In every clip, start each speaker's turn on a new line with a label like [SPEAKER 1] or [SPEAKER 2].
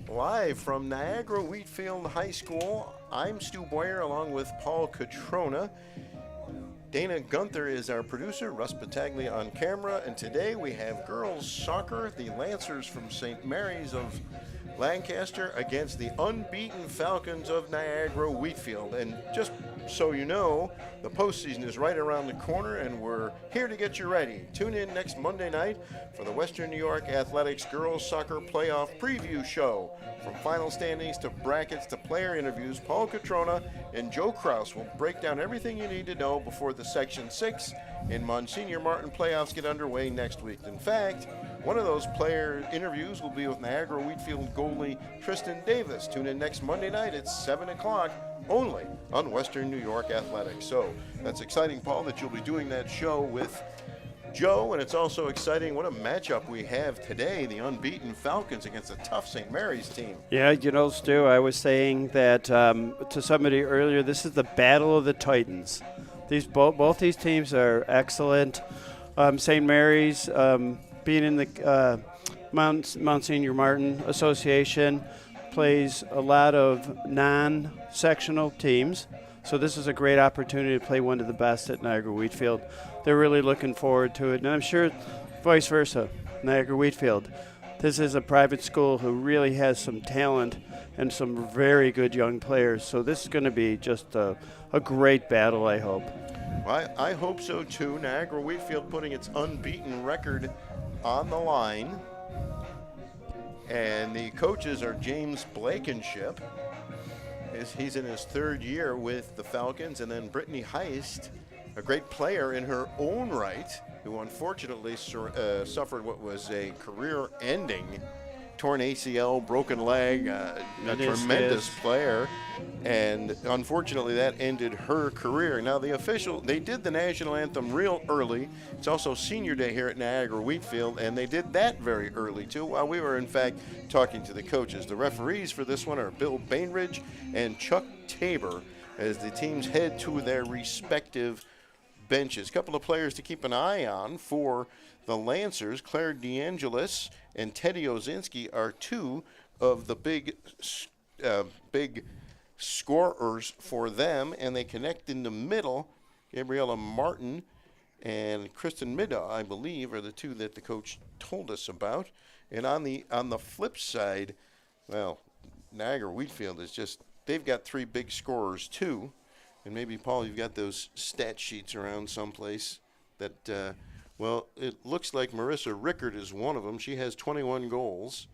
[SPEAKER 1] Live from Niagara Wheatfield High School, I'm Stu Boyer along with Paul Catrona. Dana Gunther is our producer, Russ Battaglia on camera, and today we have girls soccer, the Lancers from St. Mary's of Lancaster against the unbeaten Falcons of Niagara Wheatfield. And just so you know, the postseason is right around the corner, and we're here to get you ready. Tune in next Monday night for the Western New York Athletics Girls Soccer Playoff Preview Show. From final standings to brackets to player interviews, Paul Catrona and Joe Kraus will break down everything you need to know before the Section 6 and Monsignor Martin playoffs get underway next week. In fact, one of those player interviews will be with Niagara Wheatfield goalie Tristan Davis. Tune in next Monday night at 7 o'clock only on Western New York Athletics. So that's exciting, Paul, that you'll be doing that show with Joe, and it's also exciting what a matchup we have today, the unbeaten Falcons against a tough St. Mary's team.
[SPEAKER 2] Yeah, you know, Stu, I was saying that to somebody earlier, this is the battle of the Titans. Both these teams are excellent. St. Mary's being in the Monsignor Martin Association plays a lot of non-sectional teams. So this is a great opportunity to play one of the best at Niagara Wheatfield. They're really looking forward to it, and I'm sure vice versa, Niagara Wheatfield. This is a private school who really has some talent and some very good young players. So this is going to be just a great battle, I hope.
[SPEAKER 1] I hope so too. Niagara Wheatfield putting its unbeaten record on the line. And the coaches are James Blankenship. He's in his third year with the Falcons, and then Brittany Heist, a great player in her own right, who unfortunately suffered what was a career-ending torn ACL, broken leg, a tremendous player, and unfortunately that ended her career. Now they did the national anthem real early. It's also senior day here at Niagara Wheatfield, and they did that very early too, while we were in fact talking to the coaches. The referees for this one are Bill Bainridge and Chuck Tabor as the teams head to their respective benches. A couple of players to keep an eye on for the Lancers. Claire DeAngelis and Teddy Ozinski are two of the big scorers for them, and they connect in the middle. Gabriella Martin and Kristen Middaugh, I believe, are the two that the coach told us about. And on the flip side, well, Niagara Wheatfield is they've got three big scorers too. And maybe, Paul, you've got those stat sheets around someplace that, well, it looks like Marissa Rickard is one of them. She has 21 goals.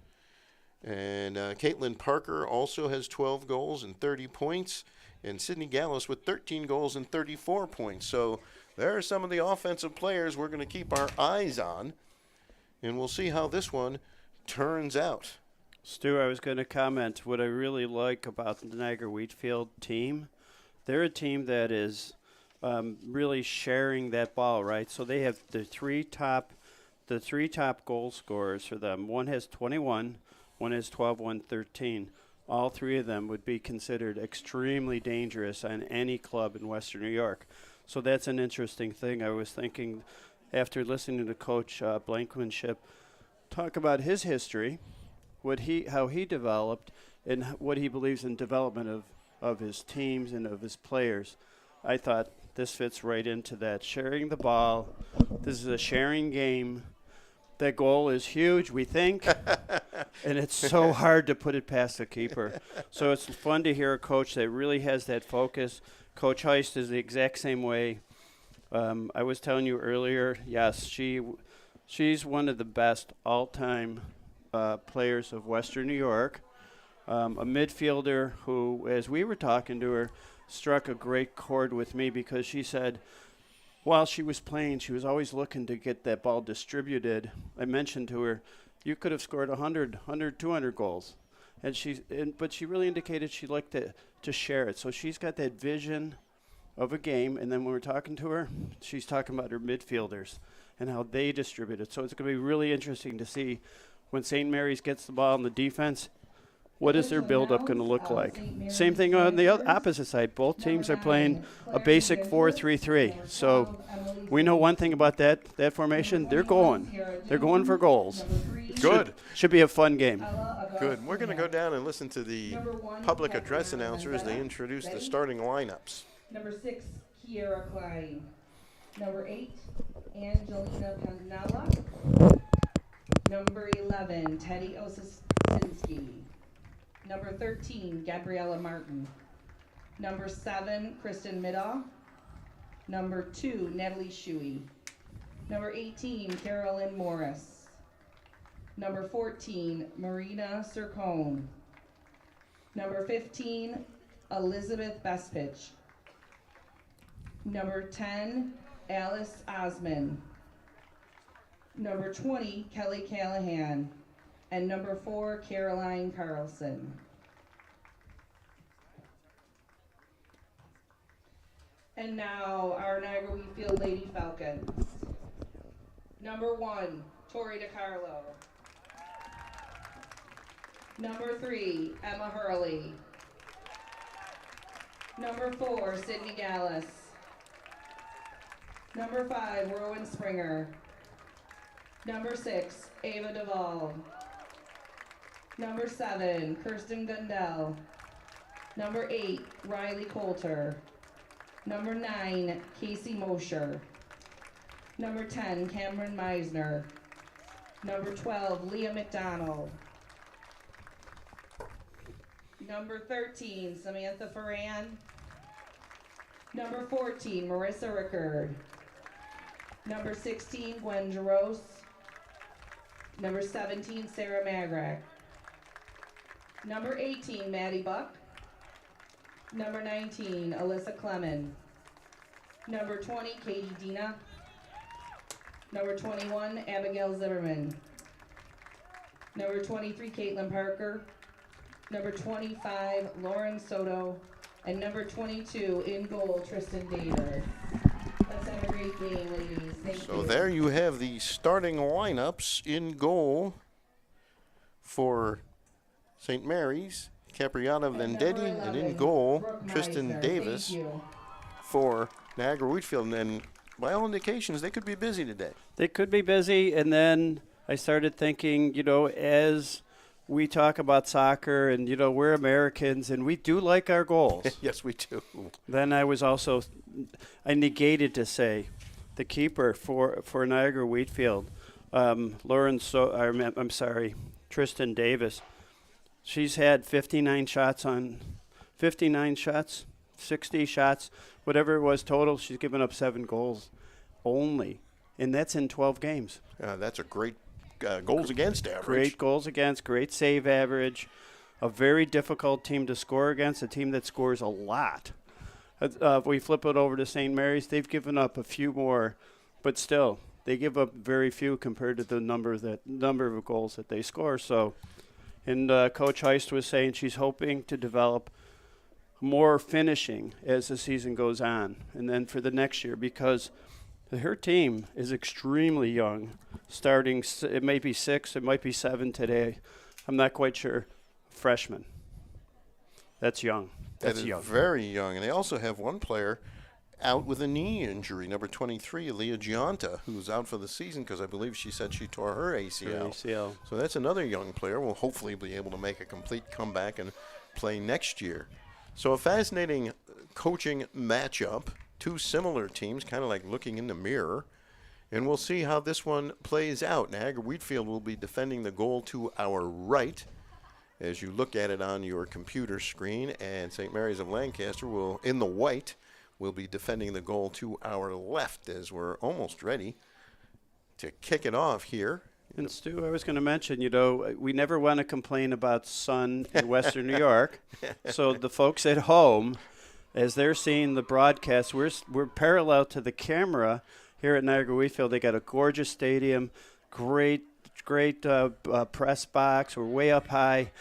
[SPEAKER 1] And Caitlin Parker also has 12 goals and 30 points. And Sydney Gallus with 13 goals and 34 points. So there are some of the offensive players we're going to keep our eyes on. And we'll see how this one turns out.
[SPEAKER 2] Stu, I was going to comment what I really like about the Niagara Wheatfield team. They're a team that is really sharing that ball, right? So they have the three top goal scorers for them. One has 21, one has 12, one 13. All three of them would be considered extremely dangerous on any club in Western New York. So that's an interesting thing. I was thinking after listening to Coach Blankenship talk about his history, how he developed, and what he believes in development of his teams and of his players. I thought this fits right into that. Sharing the ball. This is a sharing game. That goal is huge, we think, and it's so hard to put it past the keeper. So it's fun to hear a coach that really has that focus. Coach Heist is the exact same way. I was telling you earlier, yes, she's one of the best all-time players of Western New York. A midfielder who, as we were talking to her, struck a great chord with me because she said while she was playing, she was always looking to get that ball distributed. I mentioned to her, you could have scored 100, 200 goals. But she really indicated she liked to share it. So she's got that vision of a game. And then when we're talking to her, she's talking about her midfielders and how they distribute it. So it's going to be really interesting to see when St. Mary's gets the ball in the defense, what is their build-up going to look like? Same thing on the opposite side. Both teams are playing a basic 4-3-3. So we know one thing about that formation. They're going for goals.
[SPEAKER 1] Good.
[SPEAKER 2] Should be a fun game.
[SPEAKER 1] Good. We're going to go down and listen to the public address announcer as they introduce the starting lineups.
[SPEAKER 3] Number 6, Kiera Klein. Number 8, Angelina Panella. Number 11, Teddy Osinski. Number 13, Gabriella Martin. Number 7, Kristen Middaugh. Number 2, Natalie Shuey. Number 18, Carolyn Morris. Number 14, Marina Sircone. Number 15, Elizabeth Bespich. Number 10, Alice Osman. Number 20, Kelly Callahan. And number 4, Caroline Carlson. And now our Niagara Wheatfield Lady Falcons. Number 1, Tori DiCarlo. Number 3, Emma Hurley. Number 4, Sydney Gallus. Number 5, Rowan Springer. Number 6, Ava Duvall. Number 7, Kirsten Gundell. Number 8, Riley Coulter. Number 9, Casey Mosher. Number 10, Cameron Meisner. Number 12, Leah McDonald. Number 13, Samantha Ferran. Number 14, Marissa Rickard. Number 16, Gwen Jaros. Number 17, Sarah Magrak. Number 18, Maddie Buck. Number 19, Alyssa Clemon. Number 20, Katie Dina. Number 21, Abigail Zimmerman. Number 23, Caitlin Parker. Number 25, Lauren Soto. And number 22, in goal, Tristan Davis. Let's have a great game, ladies. Thank you.
[SPEAKER 1] So there you have the starting lineups. In goal for St. Mary's, Capriana Vendetti, and in goal, Tristan Davis for Niagara Wheatfield. And by all indications, they could be busy today.
[SPEAKER 2] They could be busy, and then I started thinking, as we talk about soccer and, we're Americans and we do like our goals.
[SPEAKER 1] Yes, we do.
[SPEAKER 2] Then I negated to say the keeper for Niagara Wheatfield, Tristan Davis. She's had 59 shots, 60 shots, whatever it was total. She's given up 7 goals only, and that's in 12 games.
[SPEAKER 1] That's a great goals against average.
[SPEAKER 2] Great goals against, great save average. A very difficult team to score against, a team that scores a lot. If we flip it over to St. Mary's, they've given up a few more, but still, they give up very few compared to the number of goals that they score. So, and Coach Heist was saying she's hoping to develop more finishing as the season goes on, and then for the next year, because her team is extremely young, starting, it might be 6, it might be 7 today. I'm not quite sure. Freshman. That's young. That's young.
[SPEAKER 1] Very young. And they also have one player out with a knee injury, number 23, Aaliyah Gianta, who's out for the season because I believe she said she tore her ACL. So that's another young player. Will hopefully be able to make a complete comeback and play next year. So a fascinating coaching matchup. 2 similar teams, kind of like looking in the mirror. And we'll see how this one plays out. Niagara Wheatfield will be defending the goal to our right as you look at it on your computer screen. And St. Mary's of Lancaster will, in the white, will be defending the goal to our left as we're almost ready to kick it off here.
[SPEAKER 2] And Stu, I was going to mention, we never want to complain about sun in Western New York. So the folks at home, as they're seeing the broadcast, we're parallel to the camera here at Niagara Wheatfield. They got a gorgeous stadium, great press box. We're way up high.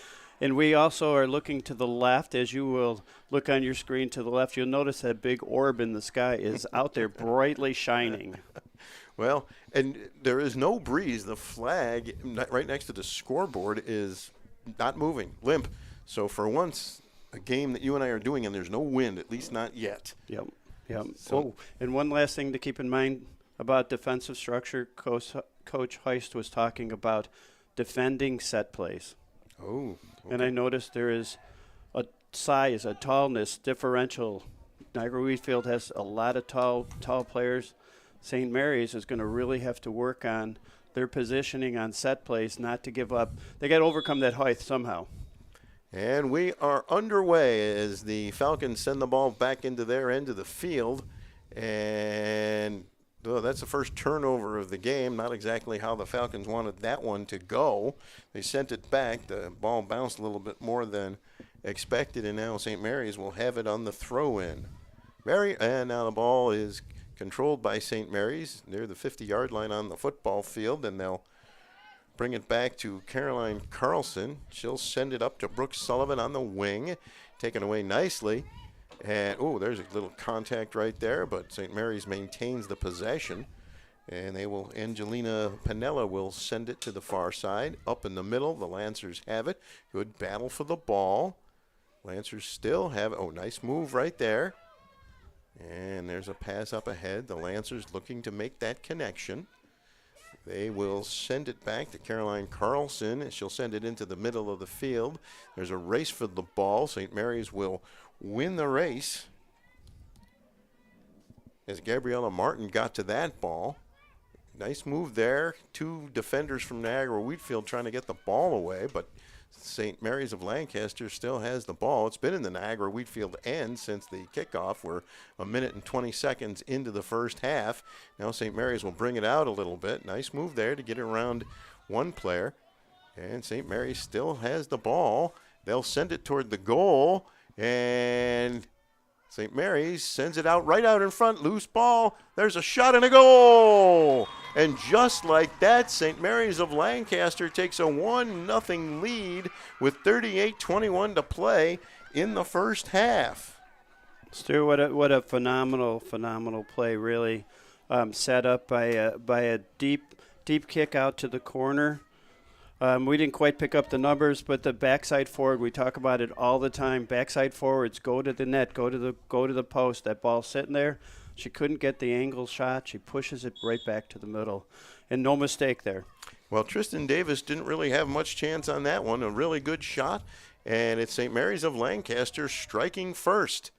[SPEAKER 2] And we also are looking to the left. As you will look on your screen to the left, you'll notice that big orb in the sky is out there brightly shining.
[SPEAKER 1] Well, and there is no breeze. The flag right next to the scoreboard is not moving, limp. So for once, a game that you and I are doing and there's no wind, at least not yet.
[SPEAKER 2] Yep. Yep.
[SPEAKER 1] So-
[SPEAKER 2] And one last thing to keep in mind about defensive structure, Coach Heist was talking about defending set plays.
[SPEAKER 1] Oh.
[SPEAKER 2] And I noticed there is a size, a tallness differential. Niagara Wheatfield has a lot of tall players. St. Mary's is going to really have to work on their positioning on set plays, not to give up. They got to overcome that height somehow.
[SPEAKER 1] And we are underway as the Falcons send the ball back into their end of the field. And that's the first turnover of the game. Not exactly how the Falcons wanted that one to go. They sent it back. The ball bounced a little bit more than expected, and now St. Mary's will have it on the throw-in. And now the ball is controlled by St. Mary's near the 50-yard line on the football field, and they'll bring it back to Caroline Carlson. She'll send it up to Brooke Sullivan on the wing, taken away nicely. And, there's a little contact right there, but St. Mary's maintains the possession. And Angelina Pinella will send it to the far side. Up in the middle, the Lancers have it. Good battle for the ball. Lancers still have it. Nice move right there. And there's a pass up ahead. The Lancers looking to make that connection. They will send it back to Caroline Carlson, and she'll send it into the middle of the field. There's a race for the ball. St. Mary's will win the race as Gabriella Martin got to that ball. Nice move there. Two defenders from Niagara Wheatfield trying to get the ball away, but St. Mary's of Lancaster still has the ball. It's been in the Niagara Wheatfield end since the kickoff. We're a minute and 20 seconds into the first half. Now St. Mary's will bring it out a little bit. Nice move there to get it around one player. And St. Mary's still has the ball. They'll send it toward the goal. And St. Mary's sends it right out in front. Loose ball. There's a shot and a goal. And just like that, St. Mary's of Lancaster takes a 1-0 lead with 38:21 to play in the first half.
[SPEAKER 2] Stu, what a phenomenal play, really. Set up by a deep kick out to the corner. We didn't quite pick up the numbers, but the backside forward, we talk about it all the time. Backside forwards, go to the net, go to the post. That ball's sitting there. She couldn't get the angle shot. She pushes it right back to the middle. And no mistake there.
[SPEAKER 1] Well, Tristan Davis didn't really have much chance on that one. A really good shot. And it's St. Mary's of Lancaster striking first.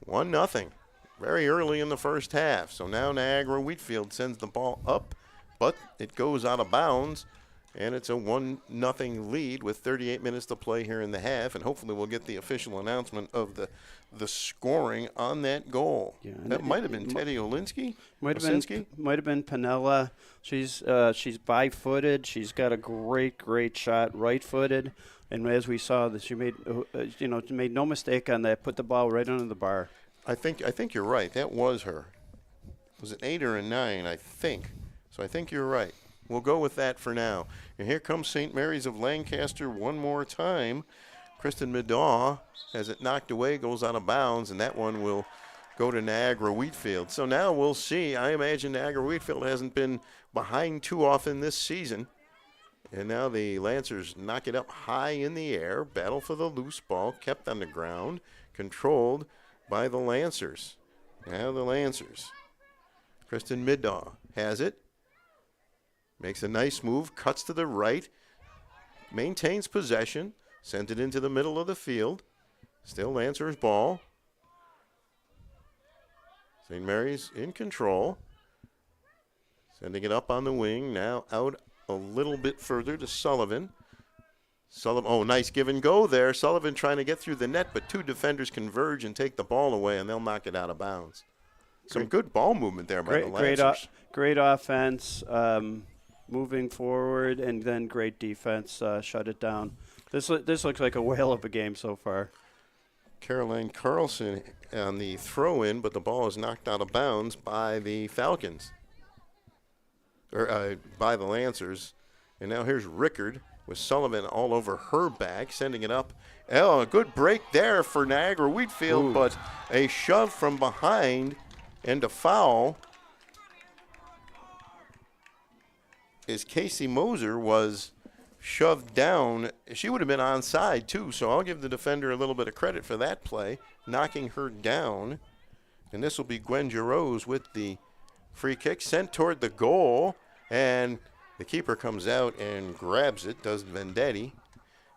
[SPEAKER 1] 1-0. Very early in the first half. So now Niagara Wheatfield sends the ball up, but it goes out of bounds. And it's a 1-0 lead with 38 minutes to play here in the half. And hopefully we'll get the official announcement of the scoring on that goal.
[SPEAKER 2] Yeah,
[SPEAKER 1] that might have been Teddy Olinsky.
[SPEAKER 2] Might have been Pinella. She's by-footed. She's got a great shot, right-footed. And as we saw, that she made no mistake on that. Put the ball right under the bar.
[SPEAKER 1] I think you're right. That was her. Was it 8 or a 9? I think. So I think you're right. We'll go with that for now. And here comes St. Mary's of Lancaster one more time. Kristen Midaw has it knocked away, goes out of bounds, and that one will go to Niagara Wheatfield. So now we'll see. I imagine Niagara Wheatfield hasn't been behind too often this season. And now the Lancers knock it up high in the air. Battle for the loose ball, kept on the ground, controlled by the Lancers. Now the Lancers. Kristen Midaw has it. Makes a nice move, cuts to the right, maintains possession, sends it into the middle of the field. Still Lancers ball. St. Mary's in control. Sending it up on the wing, now out a little bit further to Sullivan. Nice give and go there. Sullivan trying to get through the net, but two defenders converge and take the ball away, and they'll knock it out of bounds. Some good ball movement there by the Lancers.
[SPEAKER 2] Great offense. Moving forward, and then great defense, shut it down. This looks like a whale of a game so far.
[SPEAKER 1] Caroline Carlson on the throw-in, but the ball is knocked out of bounds by the Falcons, or by the Lancers. And now here's Rickard with Sullivan all over her back, sending it up. Oh, a good break there for Niagara Wheatfield, but a shove from behind and a foul. As Casey Moser was shoved down. She would have been onside too, so I'll give the defender a little bit of credit for that play, knocking her down. And this will be Gwen Giroux with the free kick sent toward the goal, and the keeper comes out and grabs it, does Vendetti,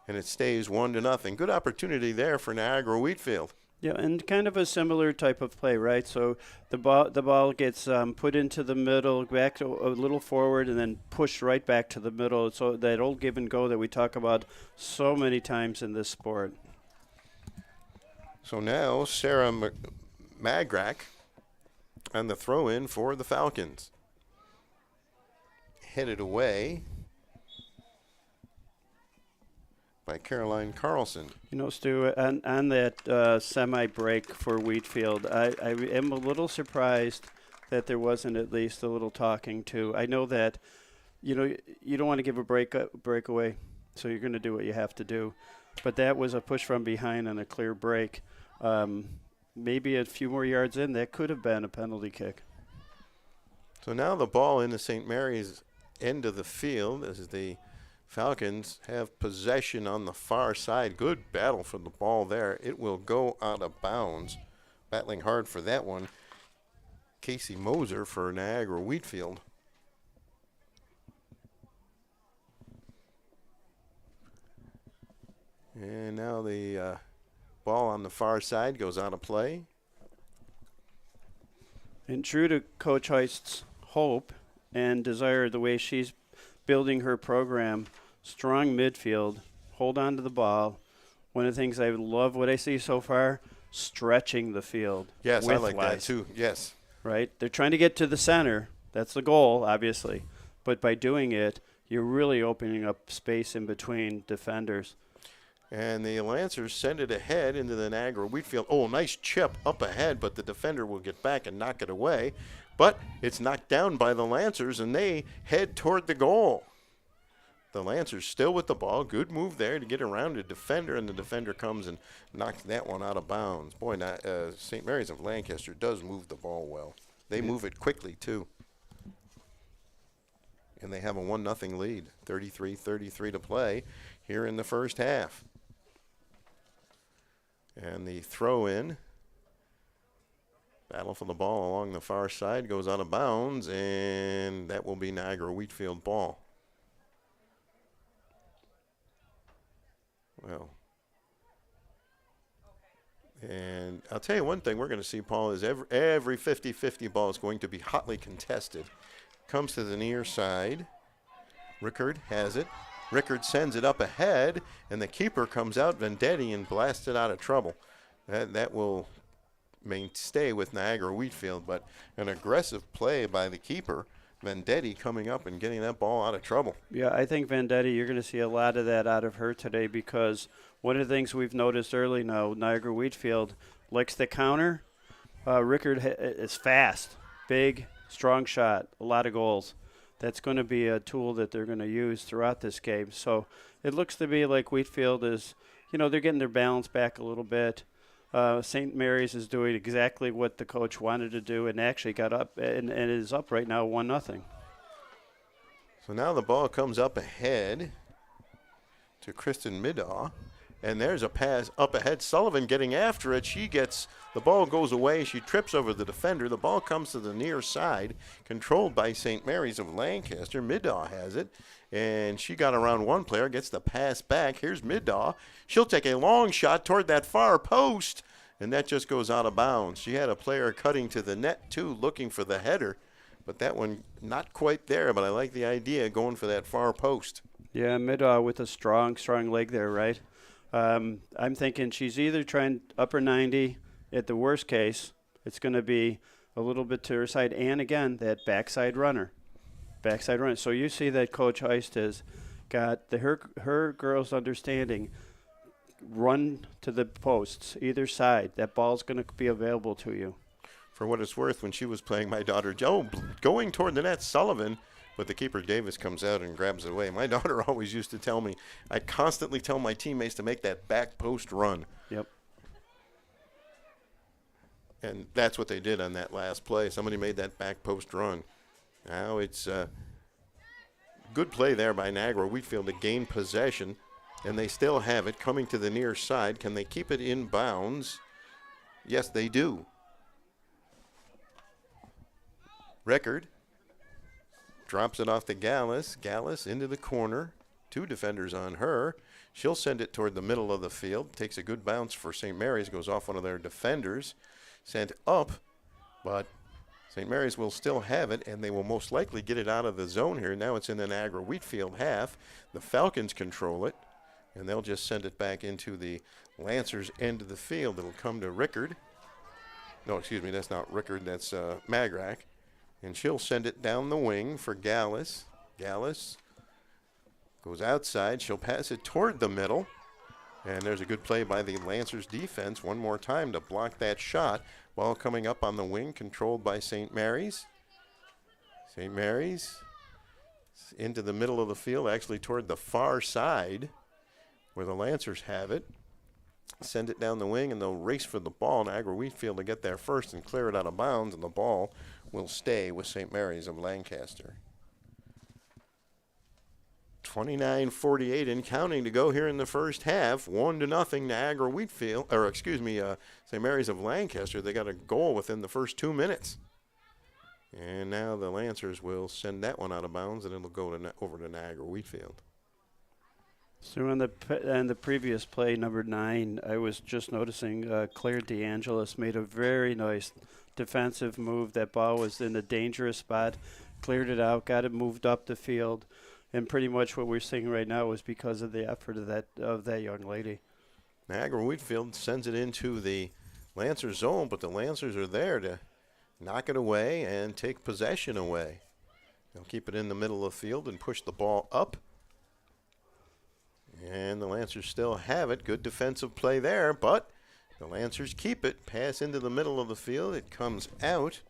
[SPEAKER 1] and it stays 1-0. Good opportunity there for Niagara Wheatfield.
[SPEAKER 2] Yeah, and kind of a similar type of play, right? So the ball gets put into the middle, back to a little forward, and then pushed right back to the middle. So that old give and go that we talk about so many times in this sport.
[SPEAKER 1] So now Sarah Magrak on the throw-in for the Falcons. Headed away by Caroline Carlson.
[SPEAKER 2] You know, Stu, on that semi-break for Wheatfield, I am a little surprised that there wasn't at least a little talking to. I know that, you know, you don't want to give a breakaway, so you're going to do what you have to do. But that was a push from behind and a clear break. Maybe a few more yards in, that could have been a penalty kick.
[SPEAKER 1] So now the ball in the St. Mary's end of the field as the Falcons have possession on the far side. Good battle for the ball there. It will go out of bounds. Battling hard for that one. Casey Moser for Niagara Wheatfield. And now the ball on the far side goes out of play.
[SPEAKER 2] And true to Coach Heist's hope and desire, the way she's building her program, strong midfield, hold on to the ball. One of the things I love what I see so far, stretching the field.
[SPEAKER 1] Yes, I like that too. Yes.
[SPEAKER 2] Right? They're trying to get to the center. That's the goal, obviously. But by doing it, you're really opening up space in between defenders.
[SPEAKER 1] And the Lancers send it ahead into the Niagara Wheatfield. Oh, nice chip up ahead, but the defender will get back and knock it away. But it's knocked down by the Lancers, and they head toward the goal. The Lancers still with the ball. Good move there to get around a defender, and the defender comes and knocks that one out of bounds. Boy, St. Mary's of Lancaster does move the ball well. They move it quickly, too. And they have a 1-0 lead, 33-33 to play here in the first half. And the throw-in, battle for the ball along the far side, goes out of bounds, and that will be Niagara Wheatfield ball. Well, and I'll tell you one thing we're going to see, Paul, is every 50-50 ball is going to be hotly contested. Comes to the near side. Rickard has it. Rickard sends it up ahead, and the keeper comes out, Vendetti, and blasts it out of trouble. That will stay with Niagara Wheatfield, but an aggressive play by the keeper, Vendetti, coming up and getting that ball out of trouble.
[SPEAKER 2] Yeah, I think Vendetti, you're going to see a lot of that out of her today, because one of the things we've noticed early now, Niagara Wheatfield likes the counter. Rickard is fast, big, strong shot, a lot of goals. That's going to be a tool that they're going to use throughout this game. So it looks to be like Wheatfield is, they're getting their balance back a little bit. St. Mary's is doing exactly what the coach wanted to do and actually got up and is up right now 1-0.
[SPEAKER 1] So now the ball comes up ahead to Kristen Middaugh. And there's a pass up ahead. Sullivan getting after it. The ball goes away. She trips over the defender. The ball comes to the near side, controlled by St. Mary's of Lancaster. Middaugh has it, and she got around one player, gets the pass back. Here's Middaugh. She'll take a long shot toward that far post, and that just goes out of bounds. She had a player cutting to the net, too, looking for the header, but that one not quite there, but I like the idea going for that far post.
[SPEAKER 2] Yeah, Middaugh with a strong leg there, right? I'm thinking she's either trying upper 90. At the worst case, it's going to be a little bit to her side. And, again, that backside runner. So you see that Coach Heist has got her girls understanding, run to the posts, either side. That ball's going to be available to you.
[SPEAKER 1] For what it's worth, when she was playing my daughter Joe, going toward the net, Sullivan, but the keeper Davis comes out and grabs it away. My daughter always used to tell me, I constantly tell my teammates to make that back post run.
[SPEAKER 2] Yep.
[SPEAKER 1] And that's what they did on that last play. Somebody made that back post run. Now it's Good play there by Niagara Wheatfield to gain possession, and they still have it coming to the near side. Can they keep it in bounds? Yes, they do. Rickard drops it off to Gallus. Gallus into the corner. 2 defenders on her. She'll send it toward the middle of the field. Takes a good bounce for St. Mary's. Goes off one of their defenders. Sent up, but St. Mary's will still have it, and they will most likely get it out of the zone here. Now it's in the Niagara Wheatfield half. The Falcons control it, and they'll just send it back into the Lancers' end of the field. It'll come to Rickard. No, excuse me, that's not Rickard. That's Magrack. And she'll send it down the wing for Gallus. Gallus goes outside. She'll pass it toward the middle. And there's a good play by the Lancers defense one more time to block that shot. Ball coming up on the wing, controlled by St. Mary's. St. Mary's into the middle of the field, actually toward the far side where the Lancers have it. Send it down the wing, and they'll race for the ball. Niagara Wheatfield to get there first and clear it out of bounds, and the ball will stay with St. Mary's of Lancaster. 29:48 and counting to go here in the first half. 1-0 Niagara Wheatfield, or excuse me, St. Mary's of Lancaster. They got a goal within the first 2 minutes. And now the Lancers will send that one out of bounds, and it'll go to over to Niagara Wheatfield.
[SPEAKER 2] So in the previous play, number 9, I was just noticing Claire DeAngelis made a very nice defensive move. That ball was in a dangerous spot, cleared it out, got it moved up the field, and pretty much what we're seeing right now was because of the effort of that young lady.
[SPEAKER 1] Niagara Wheatfield sends it into the Lancers zone, but the Lancers are there to knock it away and take possession away. They'll keep it in the middle of the field and push the ball up. And the Lancers still have it. Good defensive play there, but the Lancers keep it. Pass into the middle of the field. It comes out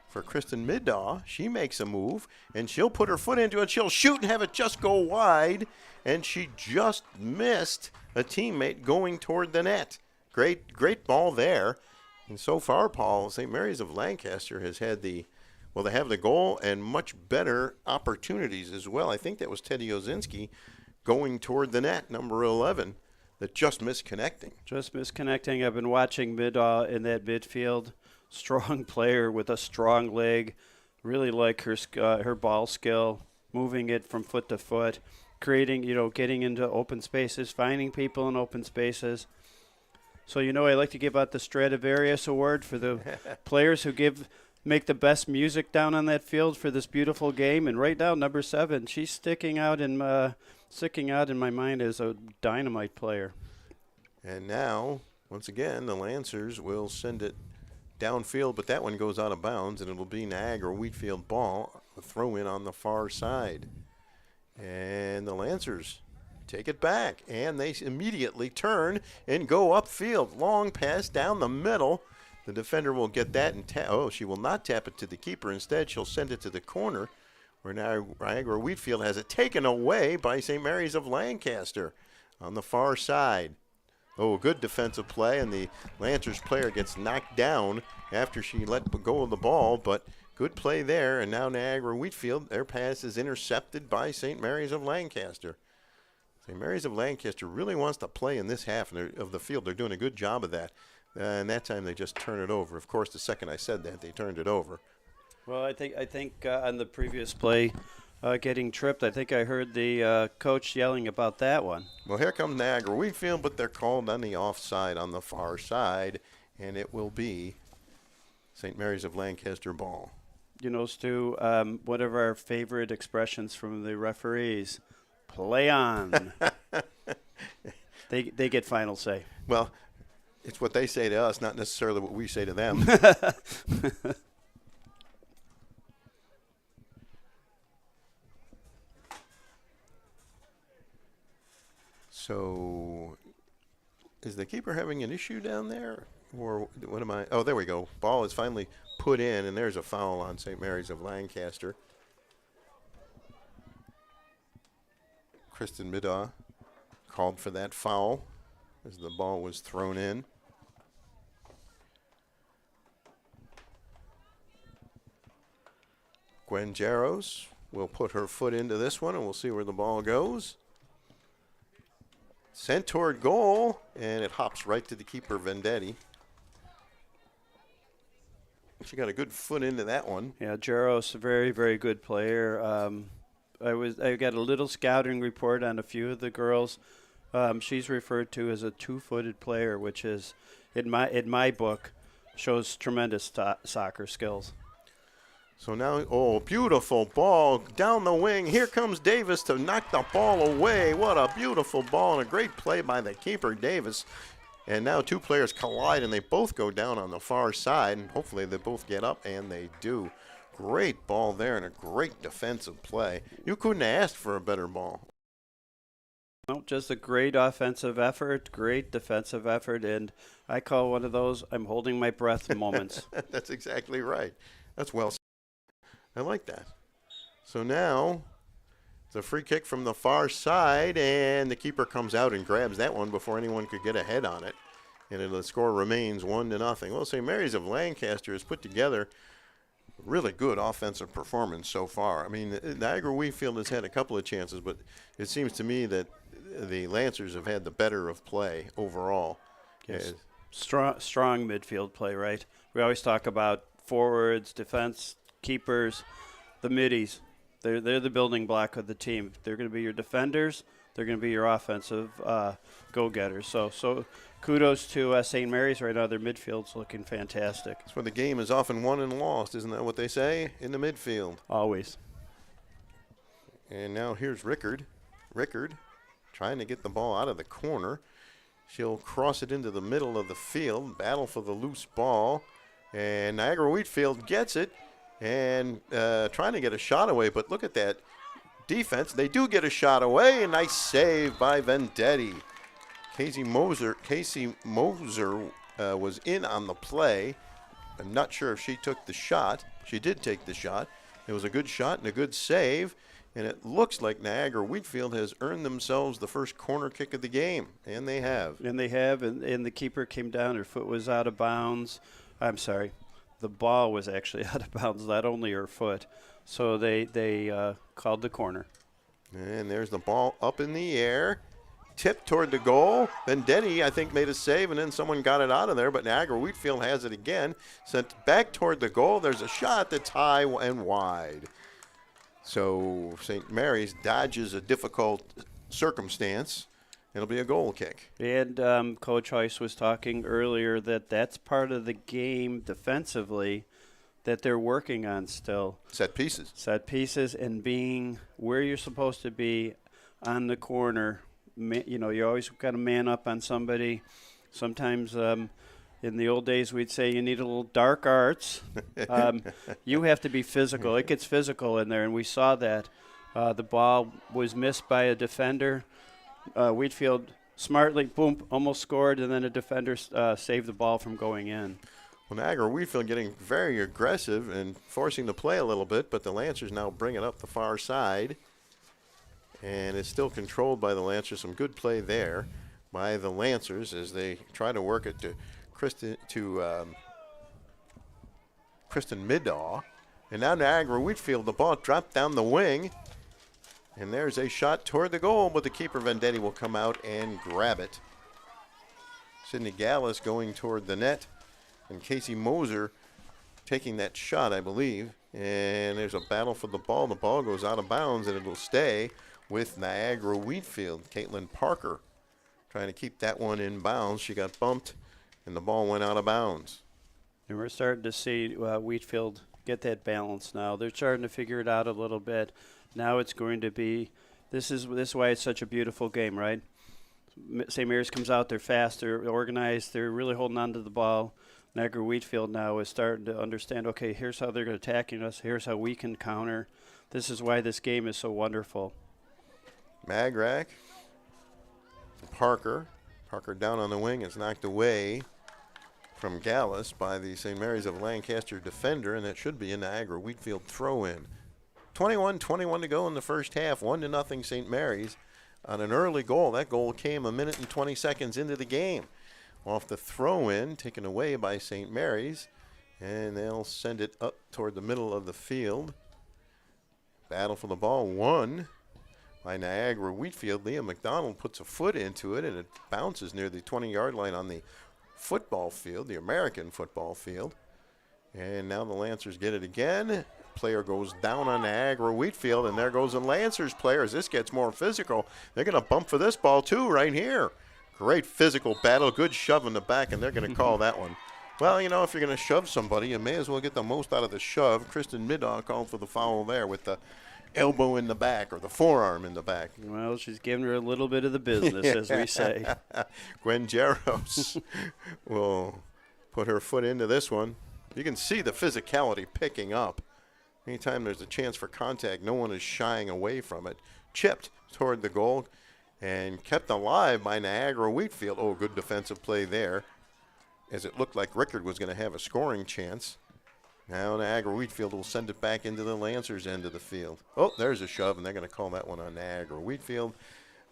[SPEAKER 1] for Kristen Middaugh. She makes a move, and she'll put her foot into it. She'll shoot and have it just go wide, and she just missed a teammate going toward the net. Great ball there. And so far, Paul, St. Mary's of Lancaster has had they have the goal and much better opportunities as well. I think that was Teddy Ozinski going toward the net, number 11, that just missed connecting.
[SPEAKER 2] I've been watching Middaugh in that midfield. Strong player with a strong leg. Really like her ball skill, moving it from foot to foot, creating, getting into open spaces, finding people in open spaces. So, I like to give out the Stradivarius Award for the players who make the best music down on that field for this beautiful game. And right now, number 7, she's sticking out in my mind as a dynamite player.
[SPEAKER 1] And now, once again, the Lancers will send it downfield, but that one goes out of bounds, and it'll be Niagara Wheatfield ball, a throw in on the far side. And the Lancers take it back, and they immediately turn and go upfield. Long pass down the middle. The defender will get that and she will not tap it to the keeper. Instead, she'll send it to the corner, where now Niagara Wheatfield has it taken away by St. Mary's of Lancaster on the far side. Oh, good defensive play, and the Lancers player gets knocked down after she let go of the ball, but good play there, and now Niagara Wheatfield, their pass is intercepted by St. Mary's of Lancaster. St. Mary's of Lancaster really wants to play in this half of the field. They're doing a good job of that. And that time they just turn it over. Of course, the second I said that, they turned it over.
[SPEAKER 2] Well, I think on the previous play, getting tripped, I think I heard the coach yelling about that one.
[SPEAKER 1] Well, here comes Niagara Wheatfield, but they're called on the offside on the far side, and it will be St. Mary's of Lancaster ball.
[SPEAKER 2] Stu, one of our favorite expressions from the referees, play on. They get final say.
[SPEAKER 1] Well, it's what they say to us, not necessarily what we say to them. So, is the keeper having an issue down there? Or what am I? Oh, there we go. Ball is finally put in, and there's a foul on St. Mary's of Lancaster. Kristen Middaugh called for that foul as the ball was thrown in. Gwen Jaros will put her foot into this one, and we'll see where the ball goes. Sent toward goal, and it hops right to the keeper, Vendetti. She got a good foot into that one.
[SPEAKER 2] Yeah, Jaros, a very, very good player. I got a little scouting report on a few of the girls. She's referred to as a two-footed player, which is, in my book, shows tremendous soccer skills.
[SPEAKER 1] So now, oh, beautiful ball down the wing. Here comes Davis to knock the ball away. What a beautiful ball and a great play by the keeper, Davis. And now two players collide, and they both go down on the far side, and hopefully they both get up, and they do. Great ball there and a great defensive play. You couldn't have asked for a better ball.
[SPEAKER 2] No, just a great offensive effort, great defensive effort, and I call one of those I'm holding my breath moments.
[SPEAKER 1] That's exactly right. That's well said. I like that. So now it's a free kick from the far side, and the keeper comes out and grabs that one before anyone could get a head on it. And the score remains 1-0. Well, St. Mary's of Lancaster has put together a really good offensive performance so far. I mean, Niagara Wheatfield has had a couple of chances, but it seems to me that the Lancers have had the better of play overall.
[SPEAKER 2] Yes. Strong midfield play, right? We always talk about forwards, defense, keepers, the middies. They're the building block of the team. They're going to be your defenders. They're going to be your offensive go-getters. So kudos to St. Mary's right now. Their midfield's looking fantastic.
[SPEAKER 1] That's where the game is often won and lost. Isn't that what they say? In the midfield.
[SPEAKER 2] Always.
[SPEAKER 1] And now here's Rickard. Rickard trying to get the ball out of the corner. She'll cross it into the middle of the field. Battle for the loose ball. And Niagara Wheatfield gets it. And trying to get a shot away, but look at that defense. They do get a shot away. A nice save by Vendetti. Casey Moser was in on the play. I'm not sure if she took the shot. She did take the shot. It was a good shot and a good save. And it looks like Niagara Wheatfield has earned themselves the first corner kick of the game. And they have.
[SPEAKER 2] And the keeper came down. Her foot was out of bounds. I'm sorry. The ball was actually out of bounds, not only her foot. So they called the corner.
[SPEAKER 1] And there's the ball up in the air. Tipped toward the goal. Vendetti, I think, made a save, and then someone got it out of there. But Niagara Wheatfield has it again. Sent back toward the goal. There's a shot that's high and wide. So St. Mary's dodges a difficult circumstance. It'll be a goal kick.
[SPEAKER 2] And Coach Heiss was talking earlier that's part of the game defensively that they're working on still.
[SPEAKER 1] Set pieces.
[SPEAKER 2] Set pieces and being where you're supposed to be on the corner. You always got to man up on somebody. Sometimes in the old days we'd say you need a little dark arts. You have to be physical. It gets physical in there, and we saw that. The ball was missed by a defender. Wheatfield smartly, boom, almost scored, and then a defender saved the ball from going in.
[SPEAKER 1] Well, Niagara Wheatfield getting very aggressive and forcing the play a little bit, but the Lancers now bring it up the far side. And it's still controlled by the Lancers. Some good play there by the Lancers as they try to work it to Kristen Middaw. And now Niagara Wheatfield, the ball dropped down the wing. And there's a shot toward the goal, but the keeper, Vendetti, will come out and grab it. Sydney Gallus going toward the net. And Casey Moser taking that shot, I believe. And there's a battle for the ball. The ball goes out of bounds, and it will stay with Niagara Wheatfield. Caitlin Parker trying to keep that one in bounds. She got bumped, and the ball went out of bounds.
[SPEAKER 2] And we're starting to see Wheatfield get that balance now. They're starting to figure it out a little bit. Now it's going to be this is why it's such a beautiful game, right? St. Mary's comes out, they're fast, they're organized, they're really holding on to the ball. Niagara Wheatfield now is starting to understand, okay, here's how they're attacking us, here's how we can counter. This is why this game is so wonderful.
[SPEAKER 1] Magrak, Parker down on the wing is knocked away from Gallus by the St. Mary's of Lancaster defender, and that should be a Niagara Wheatfield throw-in. 21-21 to go in the first half, 1-0 St. Mary's on an early goal. That goal came a minute and 20 seconds into the game. Off the throw-in, taken away by St. Mary's, and they'll send it up toward the middle of the field. Battle for the ball won by Niagara Wheatfield. Liam McDonald puts a foot into it, and it bounces near the 20-yard line on the football field, the American football field. And now the Lancers get it again. Player goes down on Niagara Wheatfield, and there goes the Lancers player as this gets more physical. They're going to bump for this ball, too, right here. Great physical battle, good shove in the back, and they're going to call that one. Well, you know, if you're going to shove somebody, you may as well get the most out of the shove. Kristen Middaugh called for the foul there with the elbow in the back or the forearm in the back.
[SPEAKER 2] Well, she's giving her a little bit of the business, as we say.
[SPEAKER 1] Gwen Jaros will put her foot into this one. You can see the physicality picking up. Anytime there's a chance for contact, no one is shying away from it. Chipped toward the goal and kept alive by Niagara Wheatfield. Oh, good defensive play there, as it looked like Rickard was going to have a scoring chance. Now Niagara Wheatfield will send it back into the Lancers' end of the field. Oh, there's a shove, and they're going to call that one on Niagara Wheatfield.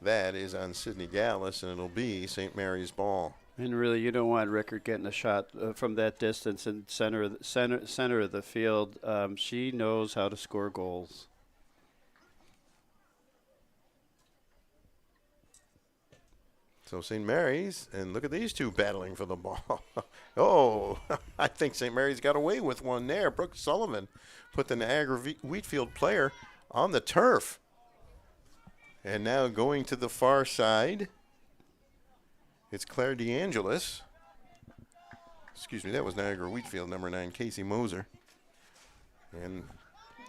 [SPEAKER 1] That is on Sydney Gallus, and it'll be St. Mary's ball.
[SPEAKER 2] And really, you don't want Rickard getting a shot from that distance in center of the field. She knows how to score goals.
[SPEAKER 1] So St. Mary's, and look at these two battling for the ball. Oh, I think St. Mary's got away with one there. Brooke Sullivan put the Niagara Wheatfield player on the turf. And now going to the far side, it's Claire DeAngelis. Excuse me, that was Niagara Wheatfield, number 9, Casey Moser. And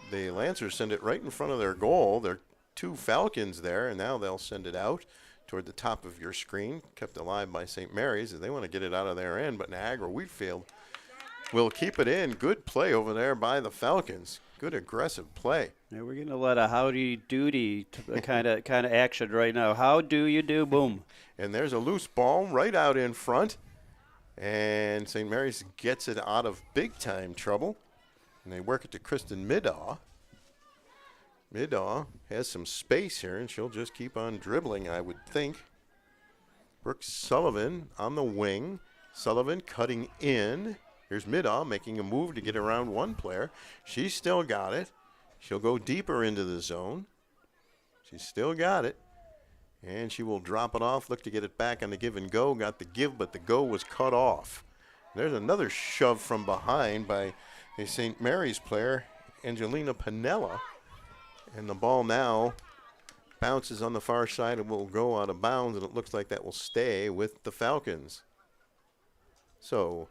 [SPEAKER 1] the Lancers send it right in front of their goal. There are two Falcons there, and now they'll send it out toward the top of your screen, kept alive by St. Mary's, as they want to get it out of their end, but Niagara Wheatfield will keep it in. Good play over there by the Falcons. Good aggressive play.
[SPEAKER 2] Yeah, we're getting a lot of howdy doody kind of action right now. How do you do? Boom.
[SPEAKER 1] And there's a loose ball right out in front, and St. Mary's gets it out of big-time trouble, and they work it to Kristen Middaugh. Middaugh has some space here, and she'll just keep on dribbling, I would think. Brooke Sullivan on the wing. Sullivan cutting in. Here's Middaugh making a move to get around one player. She's still got it. She'll go deeper into the zone. She's still got it. And she will drop it off, look to get it back on the give and go. Got the give, but the go was cut off. There's another shove from behind by a St. Mary's player, Angelina Pinella. And the ball now bounces on the far side and will go out of bounds, and it looks like that will stay with the Falcons. So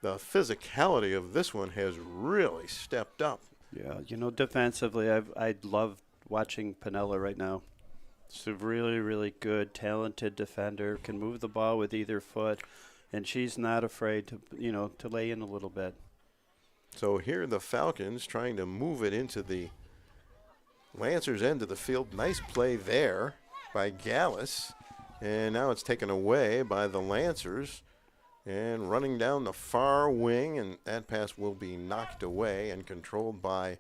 [SPEAKER 1] the physicality of this one has really stepped up.
[SPEAKER 2] Yeah, you know, defensively, I love watching Pinella right now. She's a really, really good, talented defender, can move the ball with either foot, and she's not afraid to lay in a little bit.
[SPEAKER 1] So here are the Falcons trying to move it into the Lancers' end of the field. Nice play there by Gallus. And now it's taken away by the Lancers. And running down the far wing, and that pass will be knocked away and controlled by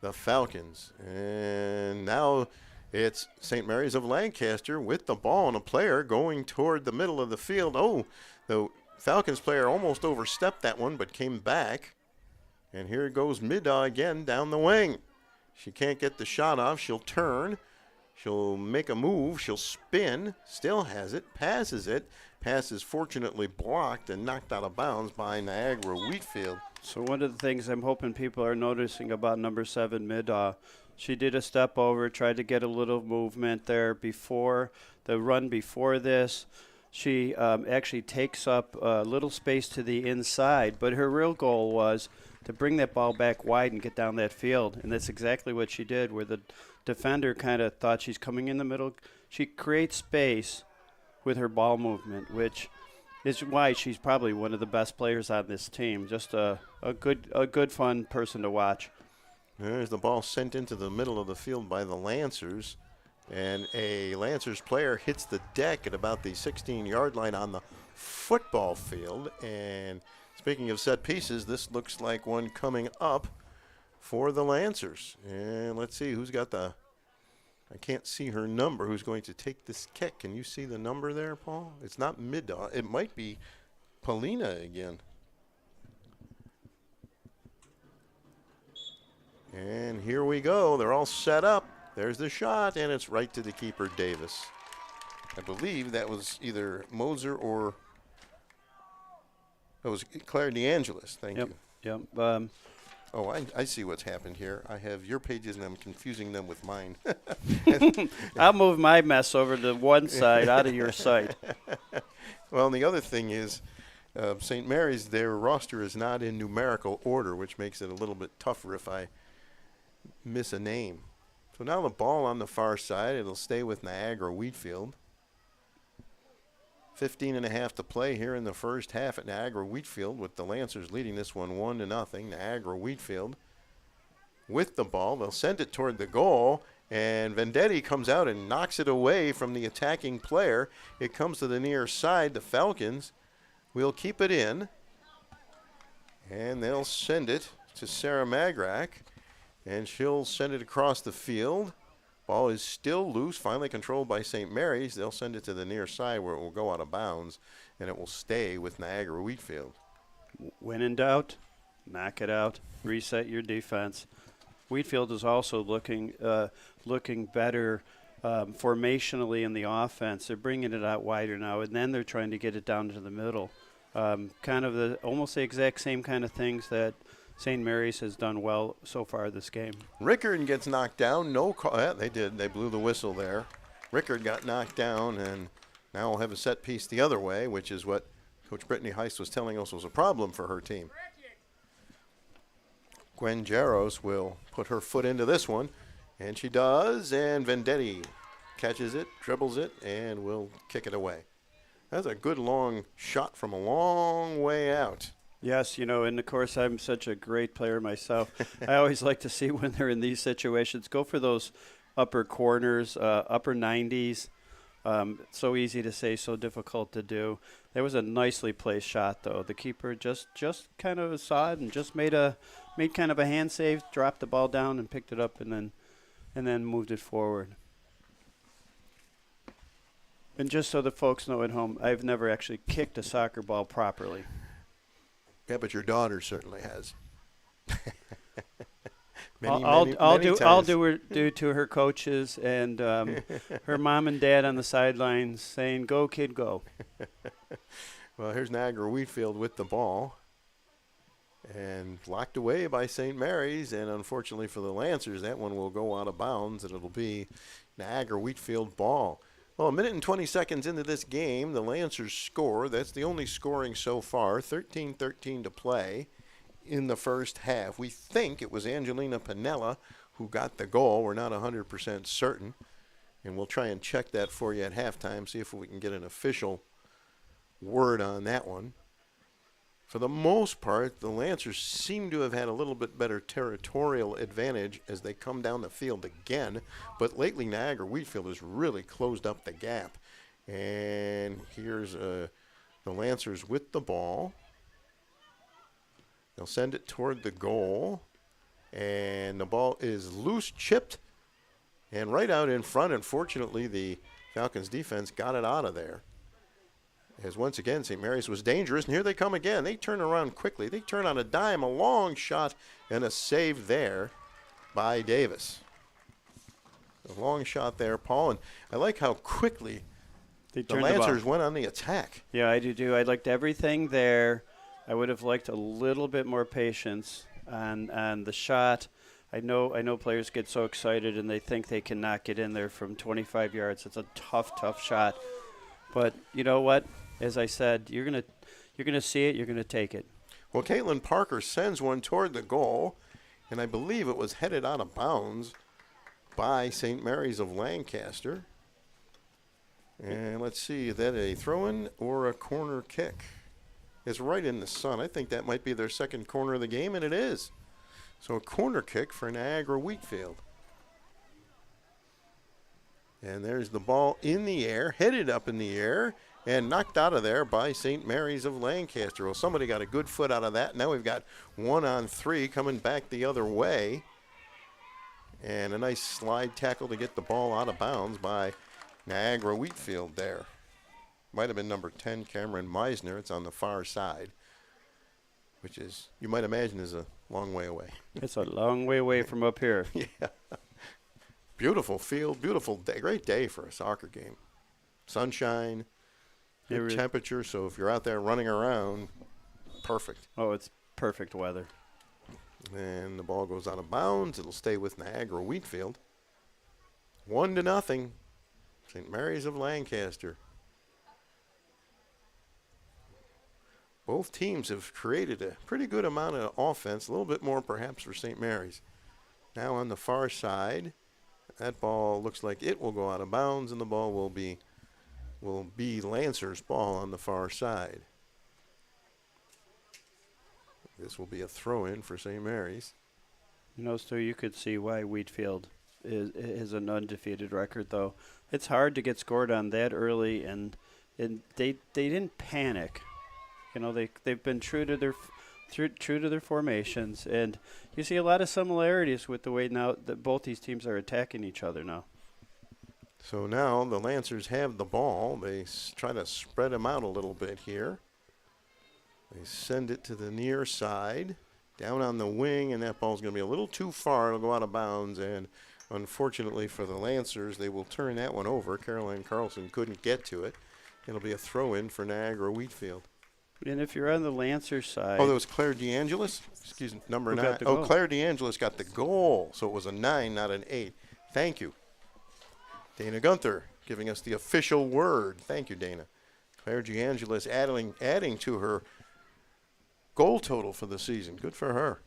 [SPEAKER 1] the Falcons. And now it's St. Mary's of Lancaster with the ball and a player going toward the middle of the field. Oh, the Falcons player almost overstepped that one but came back. And here goes Middaugh again down the wing. She can't get the shot off. She'll turn. She'll make a move. She'll spin. Still has it. Passes it. Pass is fortunately blocked and knocked out of bounds by Niagara Wheatfield.
[SPEAKER 2] So one of the things I'm hoping people are noticing about number 7, Middaugh, she did a step over, tried to get a little movement there before the run before this. She actually takes up a little space to the inside, but her real goal was to bring that ball back wide and get down that field. And that's exactly what she did, where the defender kind of thought she's coming in the middle. She creates space with her ball movement, which is why she's probably one of the best players on this team. Just a good, fun person to watch.
[SPEAKER 1] There's the ball sent into the middle of the field by the Lancers. And a Lancers player hits the deck at about the 16-yard line on the football field. And speaking of set pieces, this looks like one coming up for the Lancers. And let's see who's got the, I can't see her number, who's going to take this kick. Can you see the number there, Paul? It's not Middaugh. It might be Paulina again. And here we go. They're all set up. There's the shot, and it's right to the keeper, Davis. I believe that was either Moser or it was Claire DeAngelis. Thank you.
[SPEAKER 2] Yep.
[SPEAKER 1] Oh, I see what's happened here. I have your pages, and I'm confusing them with mine.
[SPEAKER 2] I'll move my mess over to one side out of your sight.
[SPEAKER 1] Well, and the other thing is St. Mary's, their roster is not in numerical order, which makes it a little bit tougher if I miss a name. So now the ball on the far side, it'll stay with Niagara Wheatfield. 15.5 to play here in the first half at Niagara Wheatfield, with the Lancers leading this one 1-0. Niagara Wheatfield with the ball. They'll send it toward the goal, and Vendetti comes out and knocks it away from the attacking player. It comes to the near side. The Falcons will keep it in, and they'll send it to Sarah Magrak, and she'll send it across the field. Ball is still loose, finally controlled by St. Mary's. They'll send it to the near side where it will go out of bounds, and it will stay with Niagara Wheatfield.
[SPEAKER 2] When in doubt, knock it out, reset your defense. Wheatfield is also looking better formationally in the offense. They're bringing it out wider now, and then they're trying to get it down to the middle. Kind of almost the exact same kind of things that St. Mary's has done well so far this game.
[SPEAKER 1] Rickard gets knocked down. No call. Yeah, they did. They blew the whistle there. Rickard got knocked down, and now we'll have a set piece the other way, which is what Coach Brittany Heist was telling us was a problem for her team. Gwen Jaros will put her foot into this one, and she does, and Vendetti catches it, dribbles it, and will kick it away. That's a good long shot from a long way out.
[SPEAKER 2] Yes, and of course I'm such a great player myself. I always like to see when they're in these situations, go for those upper corners, upper 90s. So easy to say, so difficult to do. That was a nicely placed shot, though. The keeper just kind of saw it and just made kind of a hand save, dropped the ball down and picked it up, and then moved it forward. And just so the folks know at home, I've never actually kicked a soccer ball properly.
[SPEAKER 1] Yeah, but your daughter certainly has.
[SPEAKER 2] I'll do to her coaches and her mom and dad on the sidelines saying, "Go, kid, go."
[SPEAKER 1] Well, here's Niagara Wheatfield with the ball, and locked away by St. Mary's, and unfortunately for the Lancers, that one will go out of bounds, and it'll be Niagara Wheatfield ball. Well, a minute and 20 seconds into this game, the Lancers score. That's the only scoring so far, 13-13 to play in the first half. We think it was Angelina Pinella who got the goal. We're not 100% certain, and we'll try and check that for you at halftime, see if we can get an official word on that one. For the most part, the Lancers seem to have had a little bit better territorial advantage as they come down the field again. But lately, Niagara Wheatfield has really closed up the gap. And here's the Lancers with the ball. They'll send it toward the goal. And the ball is loose, chipped, and right out in front. Unfortunately, the Falcons defense got it out of there. As once again, St. Mary's was dangerous, and here they come again. They turn around quickly. They turn on a dime, a long shot, and a save there by Davis. A long shot there, Paul, and I like how quickly the Lancers went on the attack.
[SPEAKER 2] Yeah, I do too. I liked everything there. I would have liked a little bit more patience on the shot. I know players get so excited and they think they can knock it in there from 25 yards. It's a tough shot. But you know what? As I said, you're gonna see it. You're gonna take it.
[SPEAKER 1] Well, Caitlin Parker sends one toward the goal, and I believe it was headed out of bounds by St. Mary's of Lancaster. And let's see, is that a throw-in or a corner kick? It's right in the sun. I think that might be their second corner of the game, and it is. So a corner kick for Niagara Wheatfield. And there's the ball in the air, headed up in the air, and knocked out of there by St. Mary's of Lancaster. Well, somebody got a good foot out of that. Now we've got 1-on-3 coming back the other way. And a nice slide tackle to get the ball out of bounds by Niagara Wheatfield there. Might have been number 10, Cameron Meisner. It's on the far side, which is, you might imagine, is a long way away.
[SPEAKER 2] It's a long way away from up here.
[SPEAKER 1] Yeah. Beautiful field, beautiful day, great day for a soccer game. Sunshine, good temperature, so if you're out there running around, perfect.
[SPEAKER 2] Oh, it's perfect weather.
[SPEAKER 1] And the ball goes out of bounds. It'll stay with Niagara Wheatfield. 1-0, St. Mary's of Lancaster. Both teams have created a pretty good amount of offense, a little bit more perhaps for St. Mary's. Now on the far side, that ball looks like it will go out of bounds, and the ball will be Lancer's ball on the far side. This will be a throw-in for St. Mary's.
[SPEAKER 2] So you could see why Wheatfield is an undefeated record, though. It's hard to get scored on that early, and they didn't panic. They've been true to their formations, and you see a lot of similarities with the way now that both these teams are attacking each other now.
[SPEAKER 1] So now the Lancers have the ball. They try to spread them out a little bit here. They send it to the near side, down on the wing, and that ball's going to be a little too far. It'll go out of bounds, and unfortunately for the Lancers, they will turn that one over. Caroline Carlson couldn't get to it. It'll be a throw-in for Niagara Wheatfield.
[SPEAKER 2] And if you're on the Lancer side...
[SPEAKER 1] Oh, that was Claire DeAngelis? Excuse me, number 9. Oh, Claire DeAngelis got the goal, so it was a 9, not an 8. Thank you. Dana Gunther giving us the official word. Thank you, Dana. Claire DeAngelis adding to her goal total for the season. Good for her.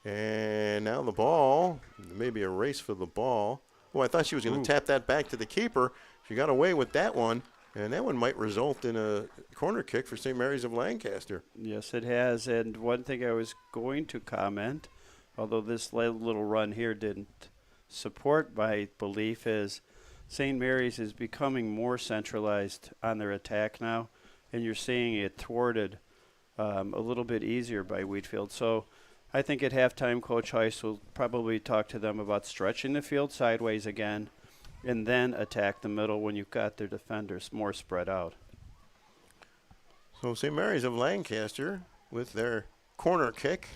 [SPEAKER 1] And now the ball, maybe a race for the ball. Oh, I thought she was going to tap that back to the keeper. She got away with that one. And that one might result in a corner kick for St. Mary's of Lancaster.
[SPEAKER 2] Yes, it has. And one thing I was going to comment, although this little run here didn't support my belief, is St. Mary's is becoming more centralized on their attack now, and you're seeing it thwarted a little bit easier by Wheatfield. So I think at halftime, Coach Heiss will probably talk to them about stretching the field sideways again, and then attack the middle when you've got their defenders more spread out.
[SPEAKER 1] So St. Mary's of Lancaster with their corner kick.